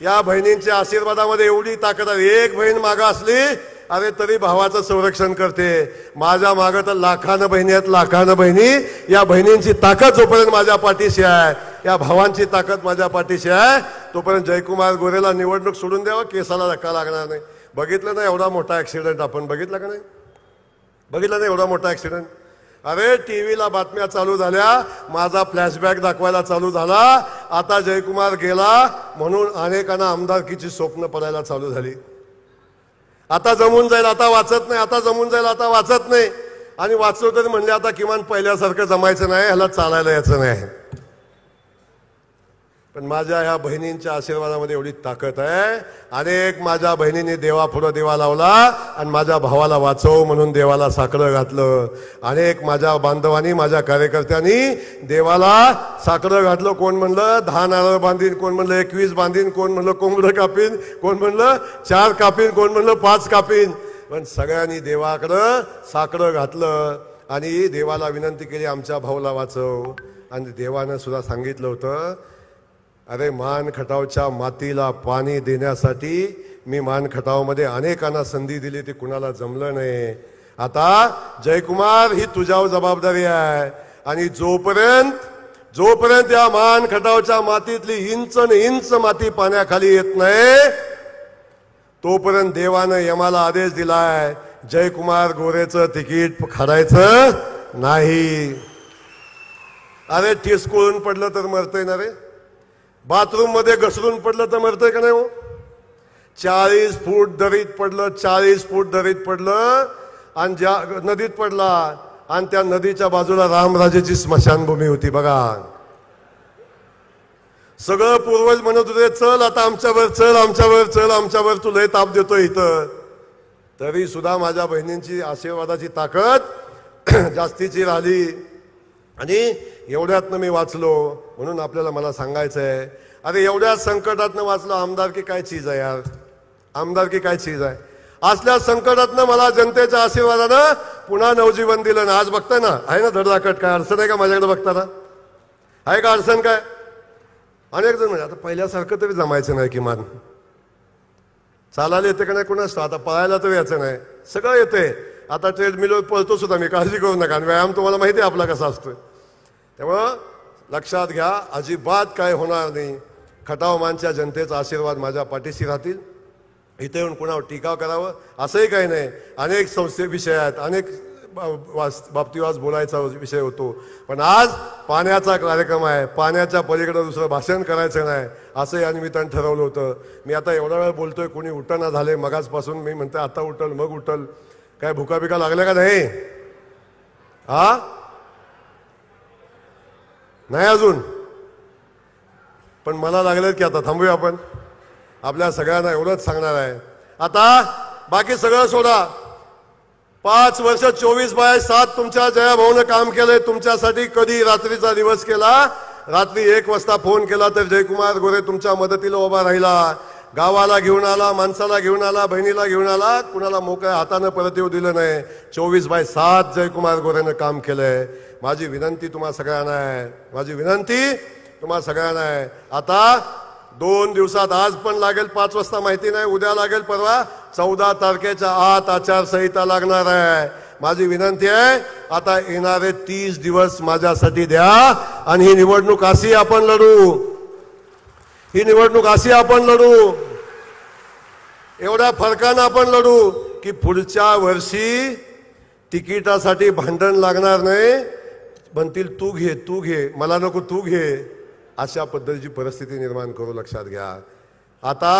या बहिणींच्या आशीर्वादामध्ये एवढी ताकद आहे. एक बहीण मागं असली अरे तरी भावाचं संरक्षण करते. माझ्या मागं तर लाखानं बहिणी आहेत, लाखानं बहिणी. या बहिणींची ताकद जोपर्यंत माझ्या पाठीशी आहे, या भावांची ताकद माझ्या पाठीशी आहे, तोपर्यंत जयकुमार गोरेला निवडणूक सोडून द्यावं, केसाला धक्का लागणार नाही. बघितलं ना एवढा मोठा ऍक्सिडेंट, आपण बघितला का नाही? बघितलं नाही एवढा मोठा ऍक्सिडेंट. अरे टीव्हीला बातम्या चालू झाल्या, माझा फ्लॅशबॅक दाखवायला चालू झाला. आता जयकुमार गेला म्हणून अनेकांना आमदारकीची स्वप्न पडायला चालू झाली. आता जमून जाईल, आता वाचत नाही, आता जमून जाईल, आता वाचत नाही. आणि वाचलो तरी म्हणले आता किमान पहिल्यासारखं जमायचं नाही, ह्याला चालायला यायचं नाही. पण माझ्या ह्या बहिणींच्या आशीर्वादामध्ये एवढी ताकद आहे. अनेक माझ्या बहिणींनी देवापुढं दिवा लावला आणि माझ्या भावाला वाचव म्हणून देवाला साकडं घातलं. अनेक माझ्या बांधवांनी, माझ्या कार्यकर्त्यांनी देवाला साकडं घातलं. कोण म्हणलं 10 नारळ बांधीन, कोण म्हणलं 21 बांधीन, कोण म्हणलं कोंबडं कापीन, कोण म्हणलं 4 कापीन, कोण म्हणलं 5 कापीन. पण सगळ्यांनी देवाकडं साकडं घातलं आणि देवाला विनंती केली आमच्या भाऊला वाचव. आणि देवानं सुद्धा सांगितलं होतं, अरे मान खटावच्या मातीला पाणी देण्यासाठी मी मान खटावमध्ये अनेकांना संधी दिली, ती कुणाला जमलं नाही. आता जयकुमार ही तुझ्यावर जबाबदारी आहे. आणि जोपर्यंत या मान खटावच्या मातीतली इंच माती पाण्याखाली येत नाही, तोपर्यंत देवानं यमाला आदेश दिलाय जयकुमार गोरेचं तिकीट काढायचं नाही. अरे ठिसकून पडलं तर मरतय ना रे. बाथरूम मध्ये घसरून पडलं तर मरतय का नाही हो. 40 फूट दरीत पडलं, 40 फूट दरीत पडलं आणि ज्या नदीत पडला, आणि त्या नदीच्या बाजूला रामराजेची स्मशानभूमी होती. बघा सगळं पूर्वज म्हणत होते चल आता आमच्यावर, चल आमच्यावर, चल आमच्यावर, तू लय ताप देतोय इथं. तरी सुद्धा माझ्या बहिणींची आशीर्वादाची ताकद जास्तीची राहिली. आणि एवढ्यातनं मी वाचलो. म्हणून आपल्याला मला सांगायचं आहे, अरे एवढ्या संकटातनं वाचलो. आमदारकी काय चीज आहे यार, आमदारकी काय चीज आहे. असल्या संकटातनं मला जनतेच्या आशीर्वादानं पुन्हा नवजीवन दिलं ना. आज बघताय ना, आहे ना धडधाकट, काय अडचण आहे का माझ्याकडे बघताना? आहे का अडचण काय? अनेक जण म्हणजे आता पहिल्यासारखं तरी जमायचं नाही, किमान चालायला येते का नाही कुणास, आता पळायला तर यायचं नाही, सगळं येते. आता ट्रेडमिलवर पळतो सुद्धा मी, काळजी करू नका. आणि व्यायाम तुम्हाला माहिती आहे आपला कसा असतोय. त्यामुळं लक्षात घ्या, अजिबात काय होणार नाही. खटाव मानच्या जनतेचा आशीर्वाद माझ्या पाठीशी राहतील. इथे येऊन कुणावर टीका करावं असंही काही नाही. अनेक संस्थे विषय आहेत, अनेक बाबतीत आज बोलायचा विषय होतो. पण आज पाण्याचा कार्यक्रम आहे, पाण्याच्या पलीकडे दुसरं भाषण करायचं नाही असं या निमित्तानं ठरवलं होतं. मी आता एवढा वेळ बोलतोय, कोणी उठना झाले मगाचपासून. मी म्हणते आता उठल मग उठल. काय भुका बिका लागल्या का नाही? हा नाही अजून, पण मला लागलं की आता थांबूया आपण. आपल्या सगळ्यांना एवढंच सांगणार आहे, आता बाकी सगळं सोडा. 5 वर्ष 24/7 तुमच्या जयाभाऊनं काम केलंय तुमच्यासाठी. कधी रात्रीचा दिवस केला, रात्री 1 वाजता फोन केला तर जयकुमार गोरे तुमच्या मदतीला उभा राहिला. गावाला घेऊन आला, माणसाला घेऊन आला, बहिणीला घेऊन आला, कुणाला मोकळ्या हातानं परत येऊ दिलं नाही. 24/7 जयकुमार गोरेनं काम केलंय. माझी विनंती तुम्हा सगळ्यांना आहे, माझी विनंती तुम्हा सगळ्यांना आहे, आता 2 दिवसात, आज पण लागेल 5 वाजता माहिती नाही, उद्या लागेल परवा, 14 तारखेच्या आत आचारसंहिता लागणार आहे. माझी विनंती आहे, आता येणारे 30 दिवस माझ्यासाठी द्या आणि ही निवडणूक अशी आपण लढू, ही निवडणूक अशी आपण लढू, एवढ्या फरकानं आपण लढू. की पुढच्या वर्षी तिकिटासाठी भांडण लागणार नाही, म्हणतील तू घे मला नको तू घे, अशा पद्धतीची परिस्थिती निर्माण करू. लक्षात घ्या. आता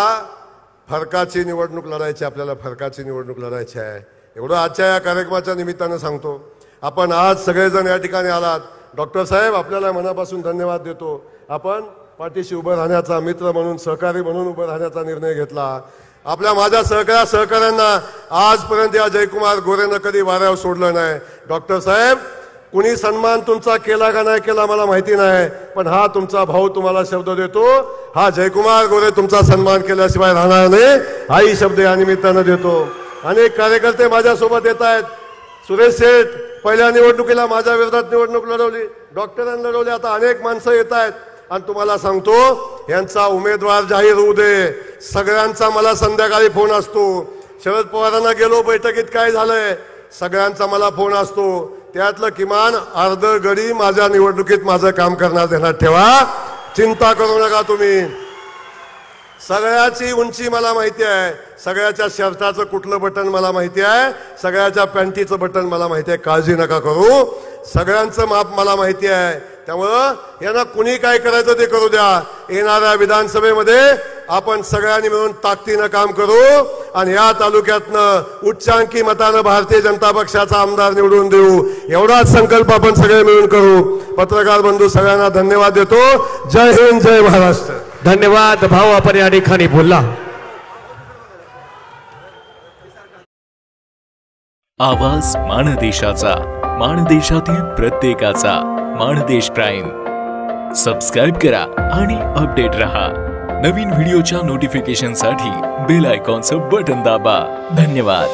फरकाची निवडणूक लढायची, आपल्याला फरकाची निवडणूक लढायची आहे. एवढं आजच्या या कार्यक्रमाच्या निमित्तानं सांगतो. आपण आज सगळेजण या ठिकाणी आलात. डॉक्टर साहेब आपल्याला मनापासून धन्यवाद देतो. आपण पाठीशी उभं राहण्याचा, मित्र म्हणून, सहकारी म्हणून उभं राहण्याचा निर्णय घेतला. माझ्या सहकाऱ्यांना आजपर्यंत या जयकुमार गोरेनं कधी वाऱ्यावर सोडलं नाही. डॉक्टर साहेब, कुणी सन्मान तुमचा केला का नाही केला मला माहिती नाही, पण हा तुमचा भाऊ तुम्हाला शब्द देतो, हा जयकुमार गोरे तुमचा सन्मान केल्याशिवाय राहणार नाही, हाही शब्द या निमित्तानं देतो. अनेक कार्यकर्ते माझ्यासोबत येत आहेत. सुरेश शेठ पहिल्या निवडणुकीला माझ्या विरोधात निवडणूक लढवली, डॉक्टरांनी लढवली. आता अनेक माणसं येत आहेत आणि तुम्हाला सांगतो, यांचा उमेदवार जाहीर होऊ दे. सगळ्यांचा मला संध्याकाळी फोन असतो. शरद पवारांना गेलो बैठकीत काय झालंय, सगळ्यांचा मला फोन असतो. त्यातलं किमान अर्ध गडी माझ्या निवडणुकीत माझं काम करणार ध्यानात ठेवा. चिंता करू नका तुम्ही. सगळ्याची उंची मला माहिती आहे, सगळ्याच्या शर्टाचं कुठलं बटन मला माहिती आहे, सगळ्याच्या पॅन्टीचं बटन मला माहिती आहे. काळजी नका करू. सगळ्यांचं माप मला माहिती आहे. त्यामुळं यांना कुणी काय करायचं ते करू द्या. येणाऱ्या विधानसभेमध्ये आपण सगळ्यांनी मिळून ताकदीनं काम करू आणि या तालुक्यातनं उच्चांकी मतानं भारतीय जनता पक्षाचा आमदार निवडून देऊ. एवढाच संकल्प आपण सगळे मिळून करू. पत्रकार बंधू सगळ्यांना धन्यवाद देतो. जय हिंद, जय महाराष्ट्र. धन्यवाद भाऊ, आपण या ठिकाणी बोलला. आवाज माणदेशाचा, माणदेशातील प्रत्येकाचा. माणदेश प्राईम सबस्क्राईब करा आणि अपडेट रहा. नवीन व्हिडिओच्या नोटिफिकेशनसाठी बेल आयकॉनचं बटन दाबा. धन्यवाद.